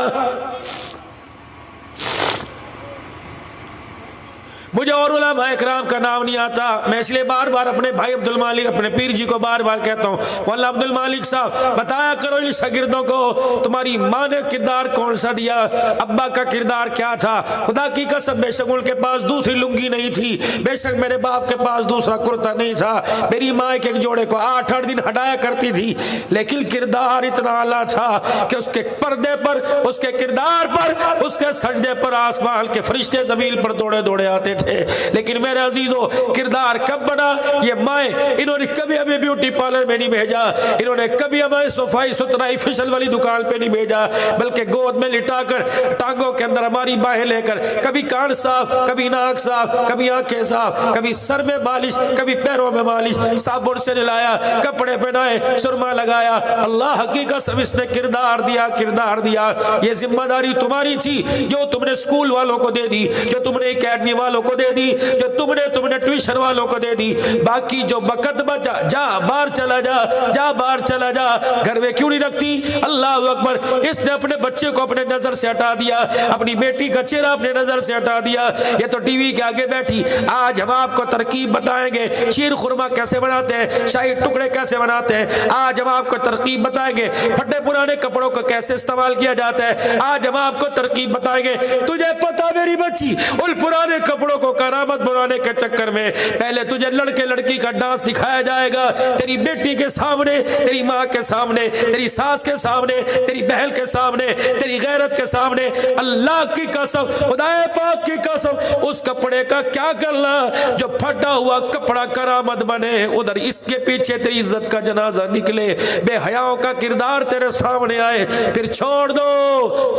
मुझे और उलमा इकराम का नाम नहीं आता, मैं इसलिए बार बार अपने भाई अब्दुल मालिक, अपने पीर जी को बार बार कहता हूँ, मौला अब्दुल मालिक साहब बताया करो इन शागिर्दों को तुम्हारी माँ ने किरदार कौन सा दिया, अब्बा का किरदार क्या था। खुदा की कसम बेशक उनके पास दूसरी लुंगी नहीं थी, बेशक मेरे बाप के पास दूसरा कुर्ता नहीं था, मेरी माँ एक एक जोड़े को 8-8 दिन हटाया करती थी, लेकिन किरदार इतना आला था कि उसके पर्दे पर, उसके किरदार पर, उसके सजदे पर आसमान के फरिश्ते जमीन पर दौड़े दौड़े आते थे। लेकिन मेरे अजीजों किरदार कब बना, ये माए इन्होंने कभी हमें ब्यूटी पार्लर में नहीं भेजा, इन्होंने कभी हमें सफाई सुथराई फिसल वाली दुकान पे नहीं भेजा, बल्कि गोद में लिटाकर टांगों के अंदर हमारी बाहें लेकर कभी कान साफ, कभी नाक साफ, कभी आंखें साफ, कभी सर में मालिश, कभी पैरों में मालिश, साबुन से नहलाया, कपड़े पहनाए, सुरमा लगाया। अल्लाह की कसम इसने किरदार दिया, किरदार दिया। ये जिम्मेदारी तुम्हारी थी जो तुमने स्कूल वालों को दे दी, जो तुमने एकेडमी वालों को दे दी, जो तुमने ट्यूशन वालों को दे दी। बाकी जो बकत बचा, जा बाहर चला जा, जा बाहर चला जा, घर में क्यों नहीं रखती। अल्लाह अकबर, इसने अपने बच्चे को अपने नजर से हटा दिया, अपनी बेटी का चेहरा अपने नजर से हटा दिया। ये तो टीवी के आगे बैठी, आज हम आपको तरकीब बताएंगे, शीर खुरमा कैसे बनाते हैं, शाही टुकड़े कैसे बनाते हैं, आज हम आपको तरकीब बताएंगे, फटे पुराने कपड़ों को कैसे इस्तेमाल किया जाता है, आज हम आपको तरकीब बताएंगे। तुझे पता मेरी बच्ची, उन पुराने कपड़ों को करामत बनाने के चक्कर में पहले तुझे लड़के लड़की का डांस दिखाया जाएगा, तेरी बेटी के सामने, तेरी माँ के सामने, तेरी सास के सामने, तेरी बहन के सामने, तेरी गैरत के सामने। अल्लाह की कसम, खुदाए पाक की कसम, उस कपड़े का क्या करना जो फटा हुआ कपड़ा करामत बने, उधर इसके पीछे तेरी इज्जत का जनाजा निकले, बेहयाओं का किरदार तेरे सामने आए। फिर छोड़ दो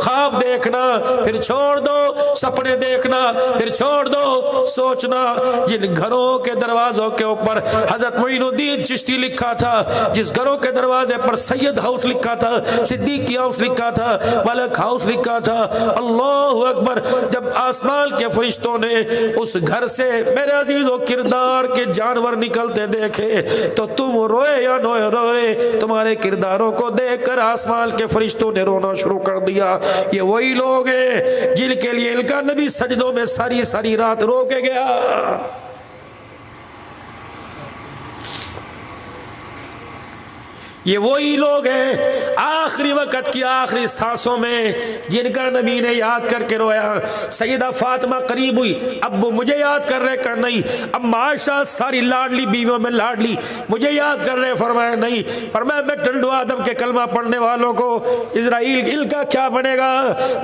ख्वाब देखना, फिर छोड़ दो सपने देखना, फिर छोड़ दो सोचना। जिन घरों के दरवाजों के ऊपर हजरत मोइनुद्दीन चिश्ती लिखा था, जिस घरों के दरवाजे पर सैयद हाउस लिखा था, सिद्दीकी हाउस लिखा था, मलक हाउस लिखा था, अल्लाह अकबर, जब आसमान के फरिश्तों ने उस घर से मेरे अजीजों किरदार के जानवर निकलते देखे तो तुम रोए या न रोए, तुम्हारे किरदारों को देखकर आसमान के फरिश्तों ने रोना शुरू कर दिया। ये वही लोग हैं जिनके लिए इनका नबी सजदों में सारी सारी रात रो के गया। ये वही लोग हैं आखिरी वक्त की आखिरी सांसों में जिनका नबी ने याद करके रोया। सैयदा फातिमा करीब हुई, अब्बू मुझे याद कर रहे कर नहीं, अम्मा आयशा सारी लाडली बीवियों में लाडली मुझे याद कर रहे, फरमाया नहीं, फरमाया मैं टंडू आदम के कलमा पढ़ने वालों को इजराइल का क्या बनेगा,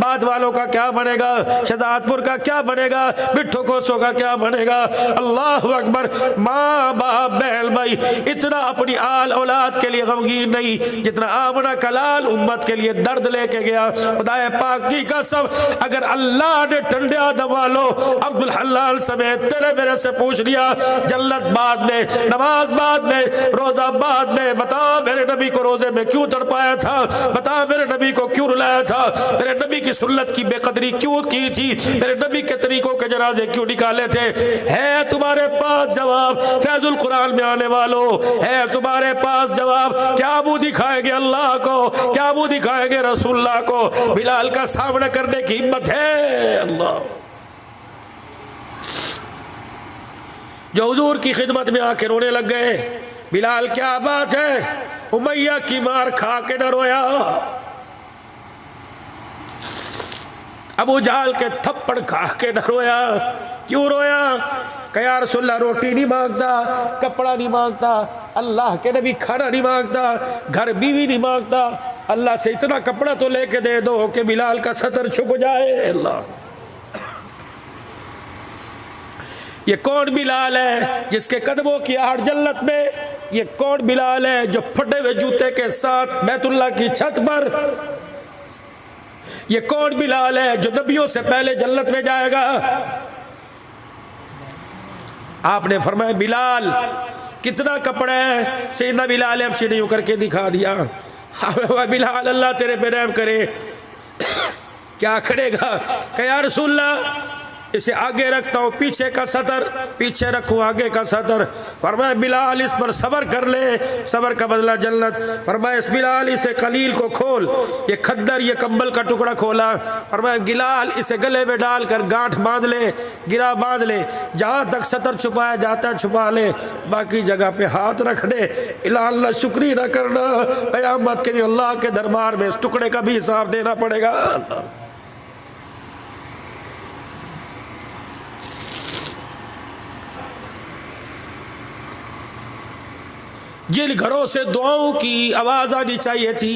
बाद वालों का क्या बनेगा, शहजादपुर का क्या बनेगा, बिट्ठो कोसों का क्या बनेगा। अल्लाह अकबर, माँ बाप बहन भाई इतना अपनी आल औलाद के लिए गमगीन नहीं जितना आमना कलाल उम्मत के लिए दर्द लेके गया। खुदाए पाक की कसम, अगर अल्लाह ने टंडे आदम वालों अब्दुल हलाल समेत तेरे मेरे से पूछ लिया, जन्नत बाद में, नमाज बाद में, रोजा बाद में, बता मेरे नबी को रोजे में क्यों तड़पाया था, बता मेरे नबी को क्यों रुलाया था, मेरे नबी की सुन्नत की बेकदरी क्यों की थी, मेरे नबी के तरीकों के जनाजे क्यों निकाले थे, है तुम्हारे पास जवाब। फैजुल कुरान में आने वालों, है तुम्हारे पास जवाब। क्या मुंह दिखाएंगे अल्लाह को, क्या मुंह दिखाएंगे रसूलुल्लाह को। बिलाल का सामना करने की हिम्मत है, अल्लाह। जो हुजूर की खिदमत में आके रोने लग गए, बिलाल क्या बात है, उमैया की मार खा के न रोया, अबू जहल के थप्पड़ खा के न रोया, क्यों रोया? या रसूलल्लाह रोटी नहीं मांगता, कपड़ा नहीं मांगता, अल्लाह के नबी खाना नहीं मांगता, घर बीवी नहीं मांगता, अल्लाह से इतना कपड़ा तो लेके दे दो कि बिलाल का सतर छुप जाए। अल्लाह, ये कौन बिलाल है जिसके कदमों की आहट जन्नत में? ये कौन बिलाल है जो फटे हुए जूते के साथ बैतुल्लाह की छत पर? ये कौन बिलाल है जो नबियों से पहले जन्नत में जाएगा? आपने फरमाया बिलाल कितना कपड़ा है? सैयदना बिलाल हमसे नहीं करके दिखा दिया। बिलाल अल्लाह तेरे पे रहम करे, क्या करेगा? या रसूलल्लाह इसे आगे रखता हूँ, पीछे का सतर, पीछे रखूँ आगे का सतर। फरमाया बिलाल इस पर सबर कर ले, सबर का बदला जन्नत। फरमाया इस बिलाल इसे कलील को खोल, ये खद्दर ये कंबल का टुकड़ा खोला। फरमाया बिलाल इसे गले में डालकर गांठ बांध ले, गिरा बांध ले, जहाँ तक सतर छुपाया जाता छुपा ले, बाकी जगह पे हाथ रख दे। अल्लाह शुक्री न करना, क़यामत के दिन अल्लाह के दरबार में इस टुकड़े का भी हिसाब देना पड़ेगा। जिन घरों से दुआओं की आवाज आनी चाहिए थी,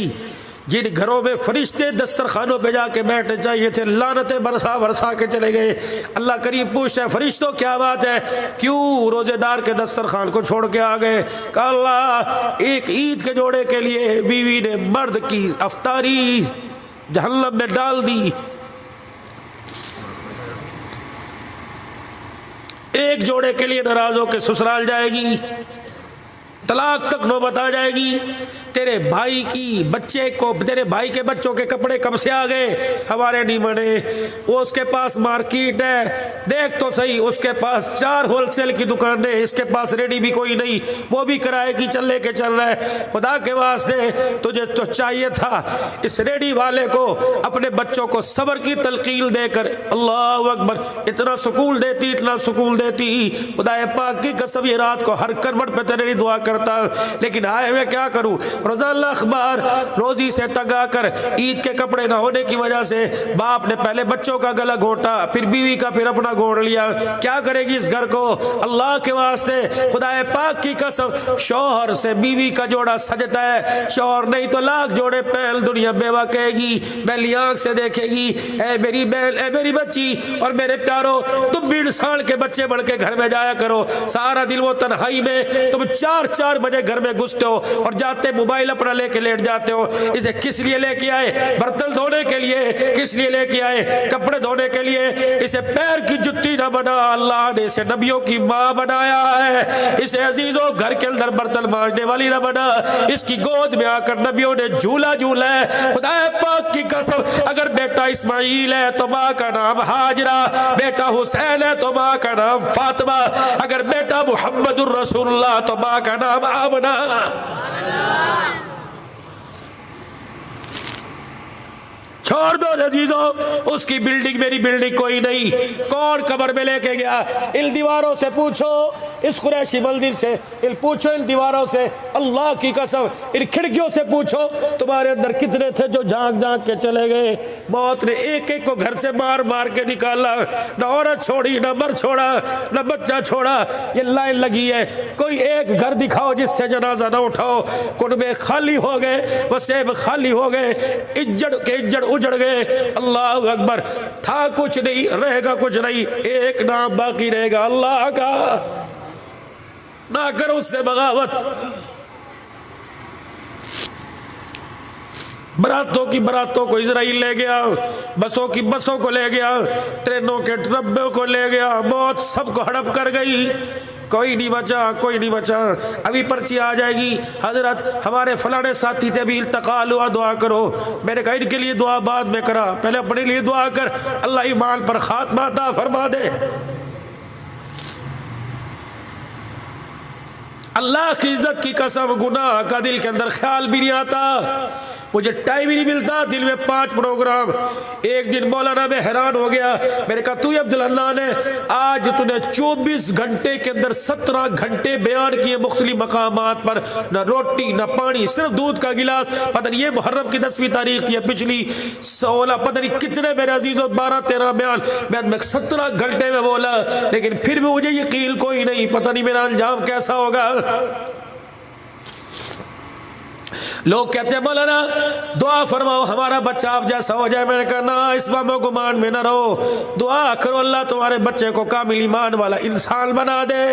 जिन घरों में फरिश्ते दस्तरखानों पे जाके बैठने चाहिए थे, लानतें बरसा बरसा के चले गए। अल्लाह करीब पूछता है फरिश्तों क्या बात है, क्यों रोजेदार के दस्तरखान को छोड़ के आ गए? कहा अल्लाह एक ईद के जोड़े के लिए बीवी ने मर्द की अफ्तारी जहन्नम में डाल दी, एक जोड़े के लिए नाराज होकर ससुराल जाएगी, तलाक तक नौबत आ जाएगी। तेरे भाई की बच्चे को, तेरे भाई के बच्चों के कपड़े कब से आ गए? हमारे नहीं बने। वो उसके पास मार्केट है, देख तो सही, उसके पास 4 होलसेल की दुकान है, इसके पास रेडी भी कोई नहीं, वो भी किराए की चल लेके चल रहा है। खुदा के वास्ते तुझे तो चाहिए था इस रेडी वाले को अपने बच्चों को सब्र की तलकीन देकर, अल्लाह अकबर, इतना सुकून देती, इतना सुकून देती। खुदा पाक की कसम ये रात को हर करवट पे तेरी दुआ करता, लेकिन आए मैं क्या करूं? रोजाना अखबार, रोजी से तंग आकर ईद के कपड़े ना होने की वजह से बाप ने पहले बच्चों का गला घोटा, फिर बीवी का, फिर अपना घोट लिया। क्या करेगी इस घर को? अल्लाह के वास्ते खुदा पाक की कसम, शौहर से बीवी का जोड़ा सजता है, शौहर नहीं तो लाख जोड़े पहल दुनिया बेवा कहेगी, मैली आंख से देखेगी। ए मेरी बहन, ए मेरी बच्ची और मेरे प्यारो, तुम 20 साल के बच्चे बढ़ के घर में जाया करो, सारा दिन वो तन्हाई में तुम 4 बजे घर में घुसते हो और जाते मोबाइल अपना लेके लेट जाते हो। इसे किस लिए लेके आए? बर्तन धोने के लिए। किस लिए लेके आए? कपड़े धोने के लिए। इसे पैर की जुत्ती ना बना, अल्लाह ने इसे नबियों की माँ बनाया है। इसे अजीजों घर के अंदर बर्तन मांजने वाली ना बना, इसकी गोद में आकर नबियों ने झूला झूला है। खुदा पाक की कसम, अगर बेटा इस्माइल है तो माँ का नाम हाजरा, बेटा हुसैन है तो माँ का नाम फातिमा, अगर बेटा मुहम्मदुर रसूलुल्लाह तो माँ का नाम आमना। छोड़ दो अजीजों, उसकी बिल्डिंग मेरी बिल्डिंग कोई नहीं। कौन कब्र में लेके गया? इन दीवारों से पूछो, इस कुरैशी मंदिर से इन पूछो, इन दीवारों से, अल्लाह की कसम इन खिड़कियों से पूछो, तुम्हारे अंदर कितने थे जो झांक झांक के चले गए? मौत ने एक एक को घर से मार मार के निकाला, न औरत छोड़ी, न मर्द छोड़ा, न बच्चा छोड़ा। ये लाइन लगी है, कोई एक घर दिखाओ जिससे जनाजा न उठाओ। कुनबे खाली हो गए, वसेब खाली हो गए, इज्जत के इज्जत उजड़ गए। अल्लाह अकबर, था कुछ नहीं, रहेगा कुछ नहीं, एक नाम बाकी रहेगा अल्लाह का। ना करो उससे बगावत। बरातों की बरातों को इजराइल ले गया, बसों की बसों को ले गया, ट्रेनों के डब्बों को ले गया, मौत सबको हड़प कर गई। कोई नहीं बचा, कोई नहीं बचा। अभी पर्ची आ जाएगी, हजरत हमारे फलाने साथी थे, अभी इल्तकाल हुआ, दुआ करो। मैंने कहा इनके लिए दुआ बाद में करा, पहले अपने लिए दुआ कर, अल्लाह ईमान पर खात्मा अता फरमा दे। अल्लाह की इज्जत की कसम, गुनाह का दिल के अंदर ख्याल भी नहीं आता। मुझे टाइम ही नहीं मिलता, दिन में 5 प्रोग्राम। एक दिन मौलाना में हैरान हो गया, मैंने कहा तू अब्दुल हन्नान है, आज तूने 24 घंटे के अंदर 17 घंटे बयान किए मुख्तलिफ मकामात पर, न रोटी न पानी, सिर्फ दूध का गिलास। पता नहीं ये मुहर्रम की 10वीं तारीख थी, पिछली 16 पता नहीं कितने मेरे अजीजों 12-13 बयान मैं 17 घंटे में बोला, लेकिन फिर भी मुझे यकीन कोई नहीं, पता नहीं मेरा अंजाम कैसा होगा। लोग कहते हैं मौलाना दुआ फरमाओ हमारा बच्चा आप जैसा हो जाए। मैंने कहा ना, इस बाबा गुमान में ना रहो, दुआ करो अल्लाह तुम्हारे बच्चे को कामिल ईमान वाला इंसान बना दे।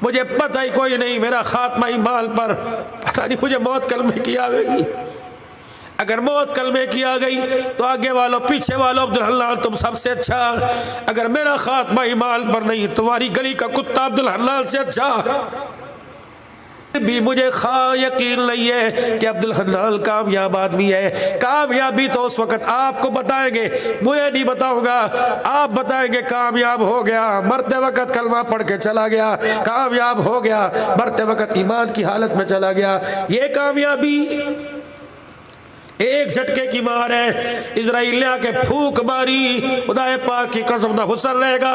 मुझे पता ही कोई नहीं, मेरा खात्मा ईमान पर, पता नहीं मुझे मौत कलमे की आवेगी। अगर मौत कलमे की आ गई तो आगे वालों पीछे वालों अब्दुल हन्नान तुम सबसे अच्छा, अगर मेरा खात्मा ईमान पर नहीं तुम्हारी गली का कुत्ता अब्दुल हन्नान से अच्छा। भी मुझे यकीन नहीं है कि अब्दुल हन्नान कामयाब आदमी है। कामयाबी तो उस वक्त आपको बताएंगे, मुझे नहीं बताऊंगा, आप बताएंगे कामयाब हो गया, मरते वक्त कलमा पढ़ के चला गया, कामयाब हो गया, मरते वक्त ईमान की हालत में चला गया। ये कामयाबी एक झटके की मार है। इजराइल ने आके फूक मारी, खुदा पाक की कसम ना हुस्न रहेगा।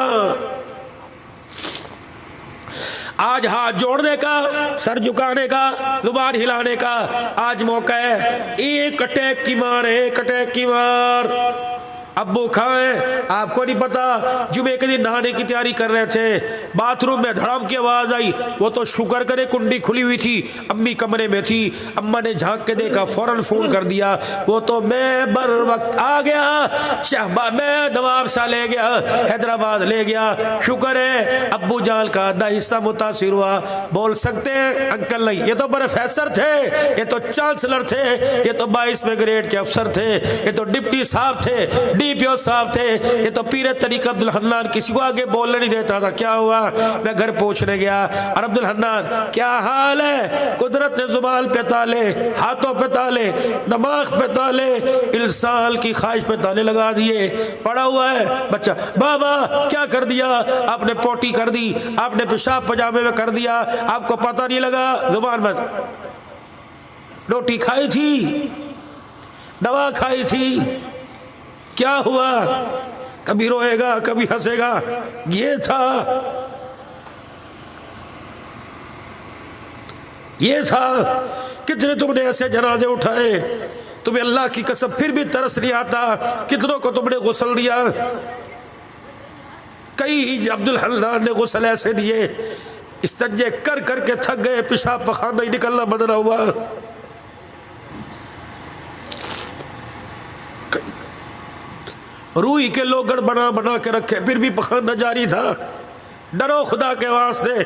आज हाथ जोड़ने का, सर झुकाने का, जुबान हिलाने का आज मौका है। एक अटैक की मार है, एक अटैक की मार। अब्बू खाए, आपको नहीं पता, जुमे के दिन नहाने की तैयारी कर रहे थे, बाथरूम में धड़ाम की आवाज आई। वो तो शुक्र करे कुंडी खुली हुई थी, अम्मी कमरे में थी। अम्मा ने झांक के देखा, फौरन फोन कर दिया। वो तो मैं बर वक्त आ गया, शहबाज मैं नवाब शाह ले गया, हैदराबाद ले गया। शुक्र है अब्बू जान का आधा हिस्सा मुतासिर हुआ। बोल सकते हैं अंकल नहीं, ये तो प्रोफेसर थे, ये तो चांसलर थे, ये तो 22वें ग्रेड के अफसर थे, ये तो डिप्टी साहब थे, डीपीओ साहब थे, ये तो पीर तरीका अब्दुल हन्नान किसी को आगे बोलने नहीं देता था। क्या हुआ? मैं घर पहुंचने गया और अब्दुल हन्नान क्या हाल है? कुदरत ने जुबान पे ताले, हाथों पे ताले, दिमाग पे ताले, इंसान की ख्वाहिश पे ताले लगा दिए। पड़ा हुआ है बच्चा, बाबा क्या कर दिया आपने? पोटी कर दी आपने, पेशाब पजामे में कर दिया, आपको पता नहीं लगा? जुबान बंद। रोटी खाई थी, दवा खाई थी, क्या हुआ? कभी रोएगा कभी हंसेगा, ये था, ये था। कितने तुमने ऐसे जनाजे उठाए, तुम्हें अल्लाह की कसम फिर भी तरस नहीं आता। कितनों को तुमने गुस्ल दिया, कई अब्दुल हन्नान ने गुस्ल ऐसे दिए, इस्तंजे कर करके थक गए, पेशाब पखाना ही निकलना बदला हुआ। रूही के लोगड़ बना बना के रखे, फिर भी पखाना जारी था। डरो खुदा के वास्ते।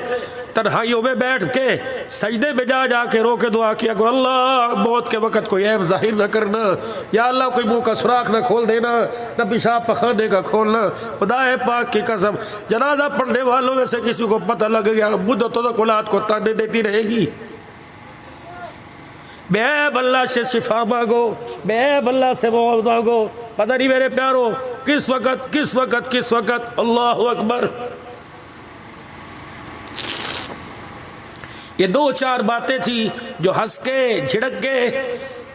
तन्हाइयों में बैठ के सजदे में जा जाके रो के दुआ किया को, अल्लाह मौत के वक्त कोई ऐब जाहिर न करना, या अल्लाह कोई मुंह का सुराख न खोल देना, न पेशाब पखाने का खोलना। खुदा है पाक की कसम, जनाजा पढ़ने वालों में से किसी को पता लग गया, मुद्दतों तक औलाद को ताने देती रहेगी। बेब अल्लाह से शिफा मांगो, बेब अल्लाह से मौत मांगो। पता नहीं मेरे प्यारों किस वक्त किस वक्त किस वक्त, अल्लाह अकबर। ये 2-4 बातें थी जो हंस के झिड़क के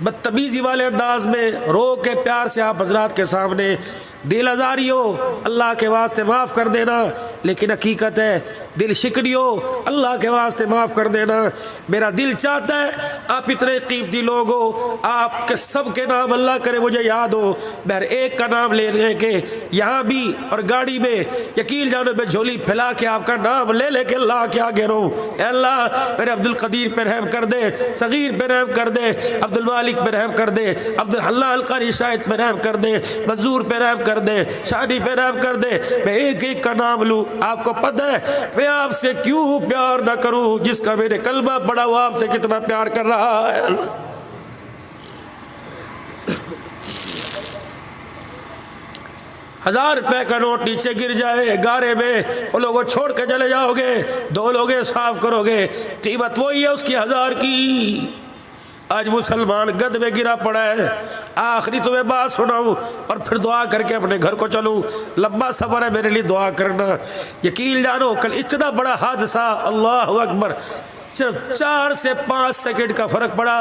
बदतमीजी वाले अंदाज में रो के प्यार से आप हजरात के सामने दिल आजारी हो, अल्लाह के वास्ते माफ़ कर देना। लेकिन हकीकत है दिल शिकनी हो, अल्लाह के वास्ते माफ़ कर देना। मेरा दिल चाहता है आप इतने कीमती लोग हो, आपके सब के नाम अल्लाह करे मुझे याद हो, मैं एक का नाम ले लेके यहाँ भी और गाड़ी में यकीन जानो मैं झोली फैला के आपका नाम ले लेके अल्लाह के आगे रहूँ। अल्लाह मेरे अब्दुल कदीर पे रहम कर दे, सगीर पे रहम कर दे, अब्दुल मालिक पे रहम कर दे, अब्दुल हल्लाल कारी शाहिद पे रहम कर दे, मंजूर पे रहम कर दे, शादी पे रहम कर दे। मैं एक एक का नाम लूं, आपको पता है मैं आपसे क्यों प्यार ना करूं, जिसका मेरे कलमा पड़ा हुआ आपसे कितना प्यार कर रहा है। 1000 रुपए का नोट नीचे गिर जाए गारे में, वो लोगों छोड़ के चले जाओगे, 2 लोग साफ करोगे, कीमत वही है उसकी 1000 की। आज मुसलमान गद में गिरा पड़ा है। आखिरी तुम्हें बात सुनाऊं और फिर दुआ करके अपने घर को चलूं। लंबा सफर है, मेरे लिए दुआ करना। यकीन जानो कल इतना बड़ा हादसा, अल्लाह अकबर, सिर्फ 4 से 5 सेकंड का फर्क पड़ा,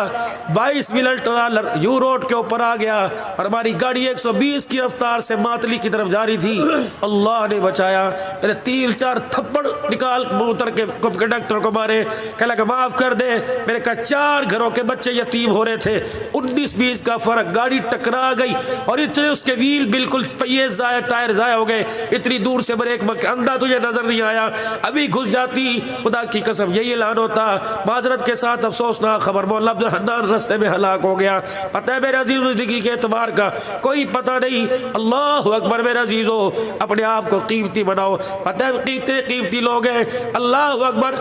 22 मिनट ट्रालर यू रोड के ऊपर आ गया और हमारी गाड़ी 120 की रफ्तार से मातली की तरफ जा रही थी। अल्लाह ने बचाया। मेरे 3-4 थप्पड़ निकाल उतर के कंडक्टर को मारे, कहला कि माफ कर दे। मेरे का 4 घरों के बच्चे यतीम हो रहे थे, 19-20 का फर्क, गाड़ी टकरा गई और इतने उसके व्हील बिल्कुल पहिए जाया, टायर जाया हो गए। इतनी दूर से ब्रेक अंधा तुझे नजर नहीं आया, अभी घुस जाती, खुदा की कसम यही ऐलान होता। माजरत के साथ अफसोसनाक खबर, मौला अब्दुल हन्नान रास्ते में हलाक हो गया। पता है मेरे अजीज, जिंदगी के एतबार का कोई पता नहीं। अल्लाह अकबर मेरे अजीजों, अपने आप को कीमती बनाओ। पता है कितने कीमती लोग हैं। अल्लाह अकबर।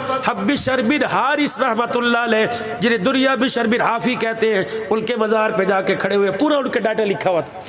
बिशर बिन हारिस रहमतुल्लाह अलैह, जिन्हें दुनिया बिशर बिन हाफी कहते हैं, उनके मजार पे जाके खड़े हुए, पूरा उनके डाटा लिखा हुआ था।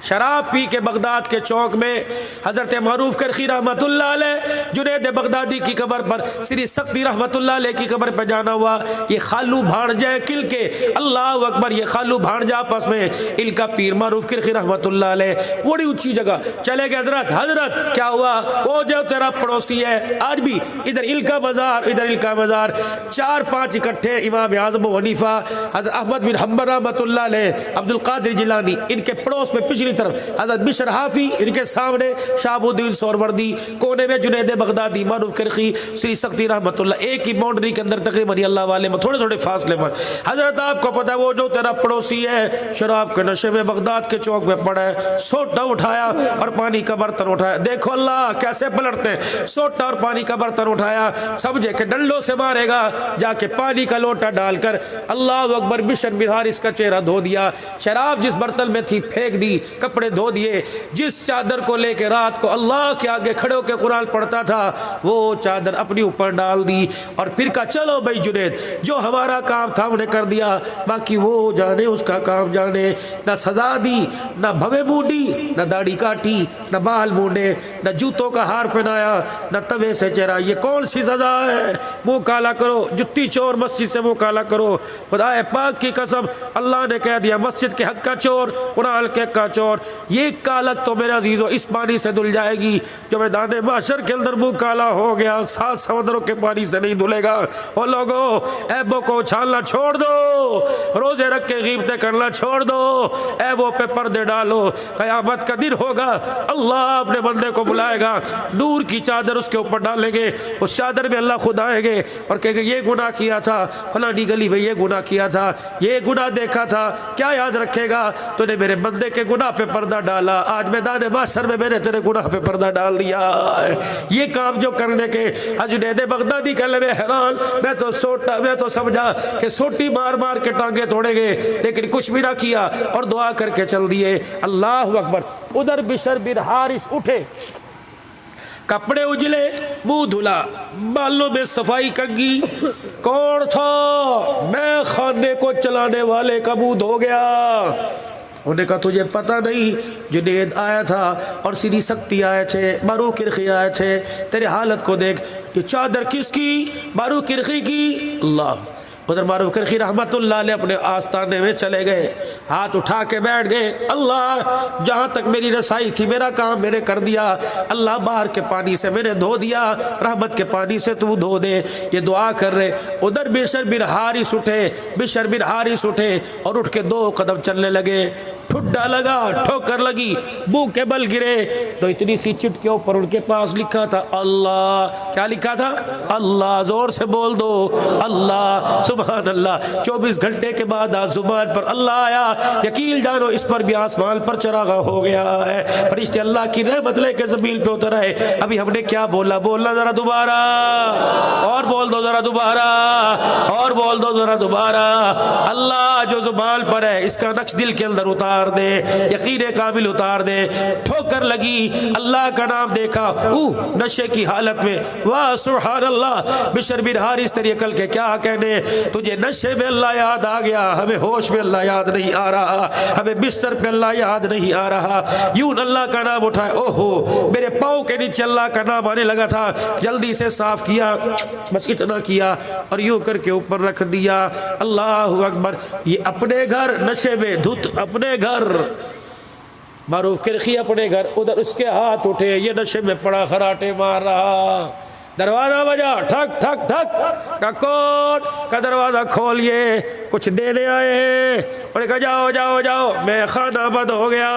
शराब पी के बगदाद के चौक में हजरत मारूफ करखी रहमतुल्लाह अलैह, जुनैद बगदादी की कब्र पर, श्री सख्ती रहमतुल्लाह अलैह की कब्र पर जाना हुआ। ये खालू भाणजा किल के, अल्लाह अकबर, ये खालू भाणजा आपस में, इनका पीर मारूफ करखी रहमतुल्लाह अलैह बड़ी ऊंची जगह चले गए। हजरत हजरत क्या हुआ, वो जो तेरा पड़ोसी है, आज भी इधर इनका मजार, इधर इनका मजार, 4-5 इकट्ठे, इमाम आज़म अबू हनीफा, हजरत अहमद बिन हम्बल रहमतुल्लाह अलैह, अब्दुल कादिर जिलानी, इनके पड़ोस में पिछली तरफ हजरत बिशर हाफी, इनके सामने शाहबुद्दीन सोहरवर्दी, कोने में जुनैद बगदादी, मारूफ करखी, श्री सख्ती रहमतुल्लाह, एक ही बाउंड्री के अंदर तकरीबन अल्लाह वाले में थोड़े थोड़े फासले पर। हजरत आपको पता है वो जो तेरा पड़ोसी है, शराब के नशे में बगदाद के चौक में पड़ा है, सोटा उठाया और पानी का बर्तन उठाया। देखो अल्लाह कैसे पलटते हैं, सोटा और पानी का बर्तन उठाया, समझे कि डंडों से मारेगा, जाके पानी का लोटा डालकर अल्लाह अकबर, बिशर बिन हारिस का चेहरा धो दिया। शराब जिस बर्तन में थी फेंक दी, कपड़े धो दिए। जिस चादर को लेके रात को अल्लाह के आगे खड़े होकर कुरान पढ़ता था, वो चादर अपने ऊपर डाल दी और फिर कहा चलो भाई जुनैद, जो हमारा काम था हमने कर दिया, बाकी वो जाने, उसका काम जाने। ना सजा दी, ना भवे मूंडी, ना दाढ़ी काटी, ना बाल मूंडे, ना जूतों का हार पहनाया, ना तवे से चेहरा। ये कौन सी सजा है? मुंह काला करो, जुत्ती चोर मस्जिद से मुंह काला करो। खुदाए पाक की कसम, अल्लाह ने कह दिया मस्जिद के हक का चोर, कुरान के हक का चोर। ये कालक तो मेरे अजीजों इस पानी से धुल जाएगी जो मैदान माशर के अंदर मुंह काला हो गया, 7 समुद्रों के पानी से नहीं धुलेगा। ओ लोगों, ऐबों को उछालना छोड़ दो, रोजे रख के गीबतें करना छोड़ दो, ऐबों पे पर्दे डालो। कयामत का दिन होगा, अल्लाह अपने बंदे को बुलाएगा, नूर की चादर उसके ऊपर डालेंगे, उस चादर में अल्लाह खुद आएंगे और कहेंगे ये गुनाह किया था, फलानी गली में ये गुनाह किया था, ये गुनाह देखा था, क्या याद रखेगा? तूने मेरे बंदे के गुनाह पे पर्दा डाला, आज मैदान माशर में मैंने तेरे गुनाह पे पर्दा डाल दिया। ये काम जो करने के जुनैद बगदादी कह ले हैरान, मैं तो समझा कि सोटी मार मार के टांगे तोड़ेंगे, लेकिन कुछ भी ना किया और दुआ करके चल दिए। अल्लाह अकबर। उधर बिशर बिन हारिस उठे, कपड़े उजले, मुंह धुला, बालों में सफाई कंगी। कौन था? मैं खाने को चलाने वाले का मुंह धो गया। उन्होंने कहा तुझे पता नहीं, जुनैद आया था और श्री सख्ती आए थे, मारूफ करखी आए थे, तेरे हालत को देख। ये चादर किसकी? मारूफ करखी की। अल्लाह। उधर मारूफ करखी रहमतुल्लाह अलैह अपने आस्ताने में चले गए, हाथ उठा के बैठ गए। अल्लाह, जहाँ तक मेरी रसाई थी, मेरा काम मैंने कर दिया। अल्लाह, बाहर के पानी से मैंने धो दिया, रहमत के पानी से तू धो दे। ये दुआ कर रहे। उधर बिशर बिन हारिस उठे, बिशर बिन हारिस उठे और उठ के 2 कदम चलने लगे। ठुड्डा लगा, ठोकर लगी, मुंह के बल गिरे तो इतनी सी चिट के ऊपर उनके पास लिखा था अल्लाह। क्या लिखा था? अल्लाह। जोर से बोल दो, अल्लाह। सुभान अल्लाह। 24 घंटे के बाद आज जुबान पर अल्लाह आया। यकीन जानो इस पर भी आसमान पर चरागा हो गया है। फरिश्ते अल्लाह की रहमत लेके जमीन पे उतर आए। अभी हमने क्या बोला? बोलना जरा दोबारा, और बोल दो जरा दोबारा, और बोल दो जरा दोबारा। अल्लाह जो जुबान पर है, इसका नक्श दिल के अंदर उतार दे, यकीन कामिल उतार दे। ठोकर लगी, अल्लाह का नाम देखा, नशे की हालत में। वाह सुभान अल्लाह। बिशर बिन हारिस तेरी अकल के क्या कहने, तुझे नशे में अल्लाह याद आ गया, हमें होश में अल्लाह याद नहीं आ रहा, हमें बिस्तर पे अल्लाह याद नहीं आ रहा। यूं अल्लाह का नाम उठाए, ओहो मेरे पाँव के नीचे अल्लाह का नाम आने लगा था, जल्दी से साफ किया, बस इतना किया और यूं करके ऊपर रख दिया। अल्लाह अकबर। ये अपने घर नशे में धुत, अपने घर। मारूफ करखी अपने घर, उधर उसके हाथ उठे, ये नशे में पड़ा खराटे मार रहा। दरवाजा बजा, ठक ठक ठक, का कौन? का दरवाजा खोलिए, कुछ देने आए हैं। और कहा जाओ जाओ जाओ, मैं खाना बंद हो गया,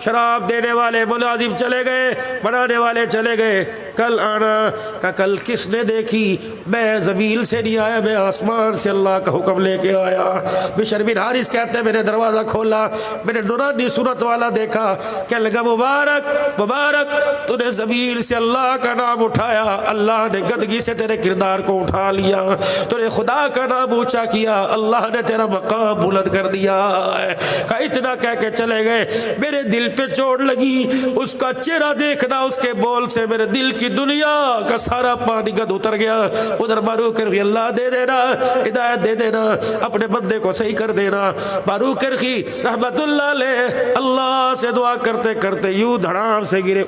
शराब देने वाले मुलाजिम चले गए, बनाने वाले चले गए, कल आना। का कल किसने देखी? मैं ज़मीन से नहीं आया, मैं आसमान से अल्लाह का हुक्म लेके आया। बिशर बिन हारिस कहते हैं मैंने दरवाज़ा खोला, मैंने नूरानी सूरत वाला देखा, क्या लगा मुबारक मुबारक, तूने ज़मीन से अल्लाह का नाम उठाया, अल्लाह ने गदगी से तेरे किरदार को उठा लिया, तूने खुदा का नाम ऊंचा किया, अल्लाह ने तेरा मकाम बुलंद कर दिया। इतना कह के चले गए। मेरे दिल पे चोट लगी, उसका चेहरा देखना, उसके बोल से मेरे दिल की दुनिया का सारा पानी गद उतर गया। उधर बारूक करखी, अल्लाह दे देना, हिदायत दे देना, अपने बंदे को सही कर देना। बारूक करखी रहमतुल्लाह अलैह अल्लाह से दुआ करते करते यूं धड़ाम से गिरे।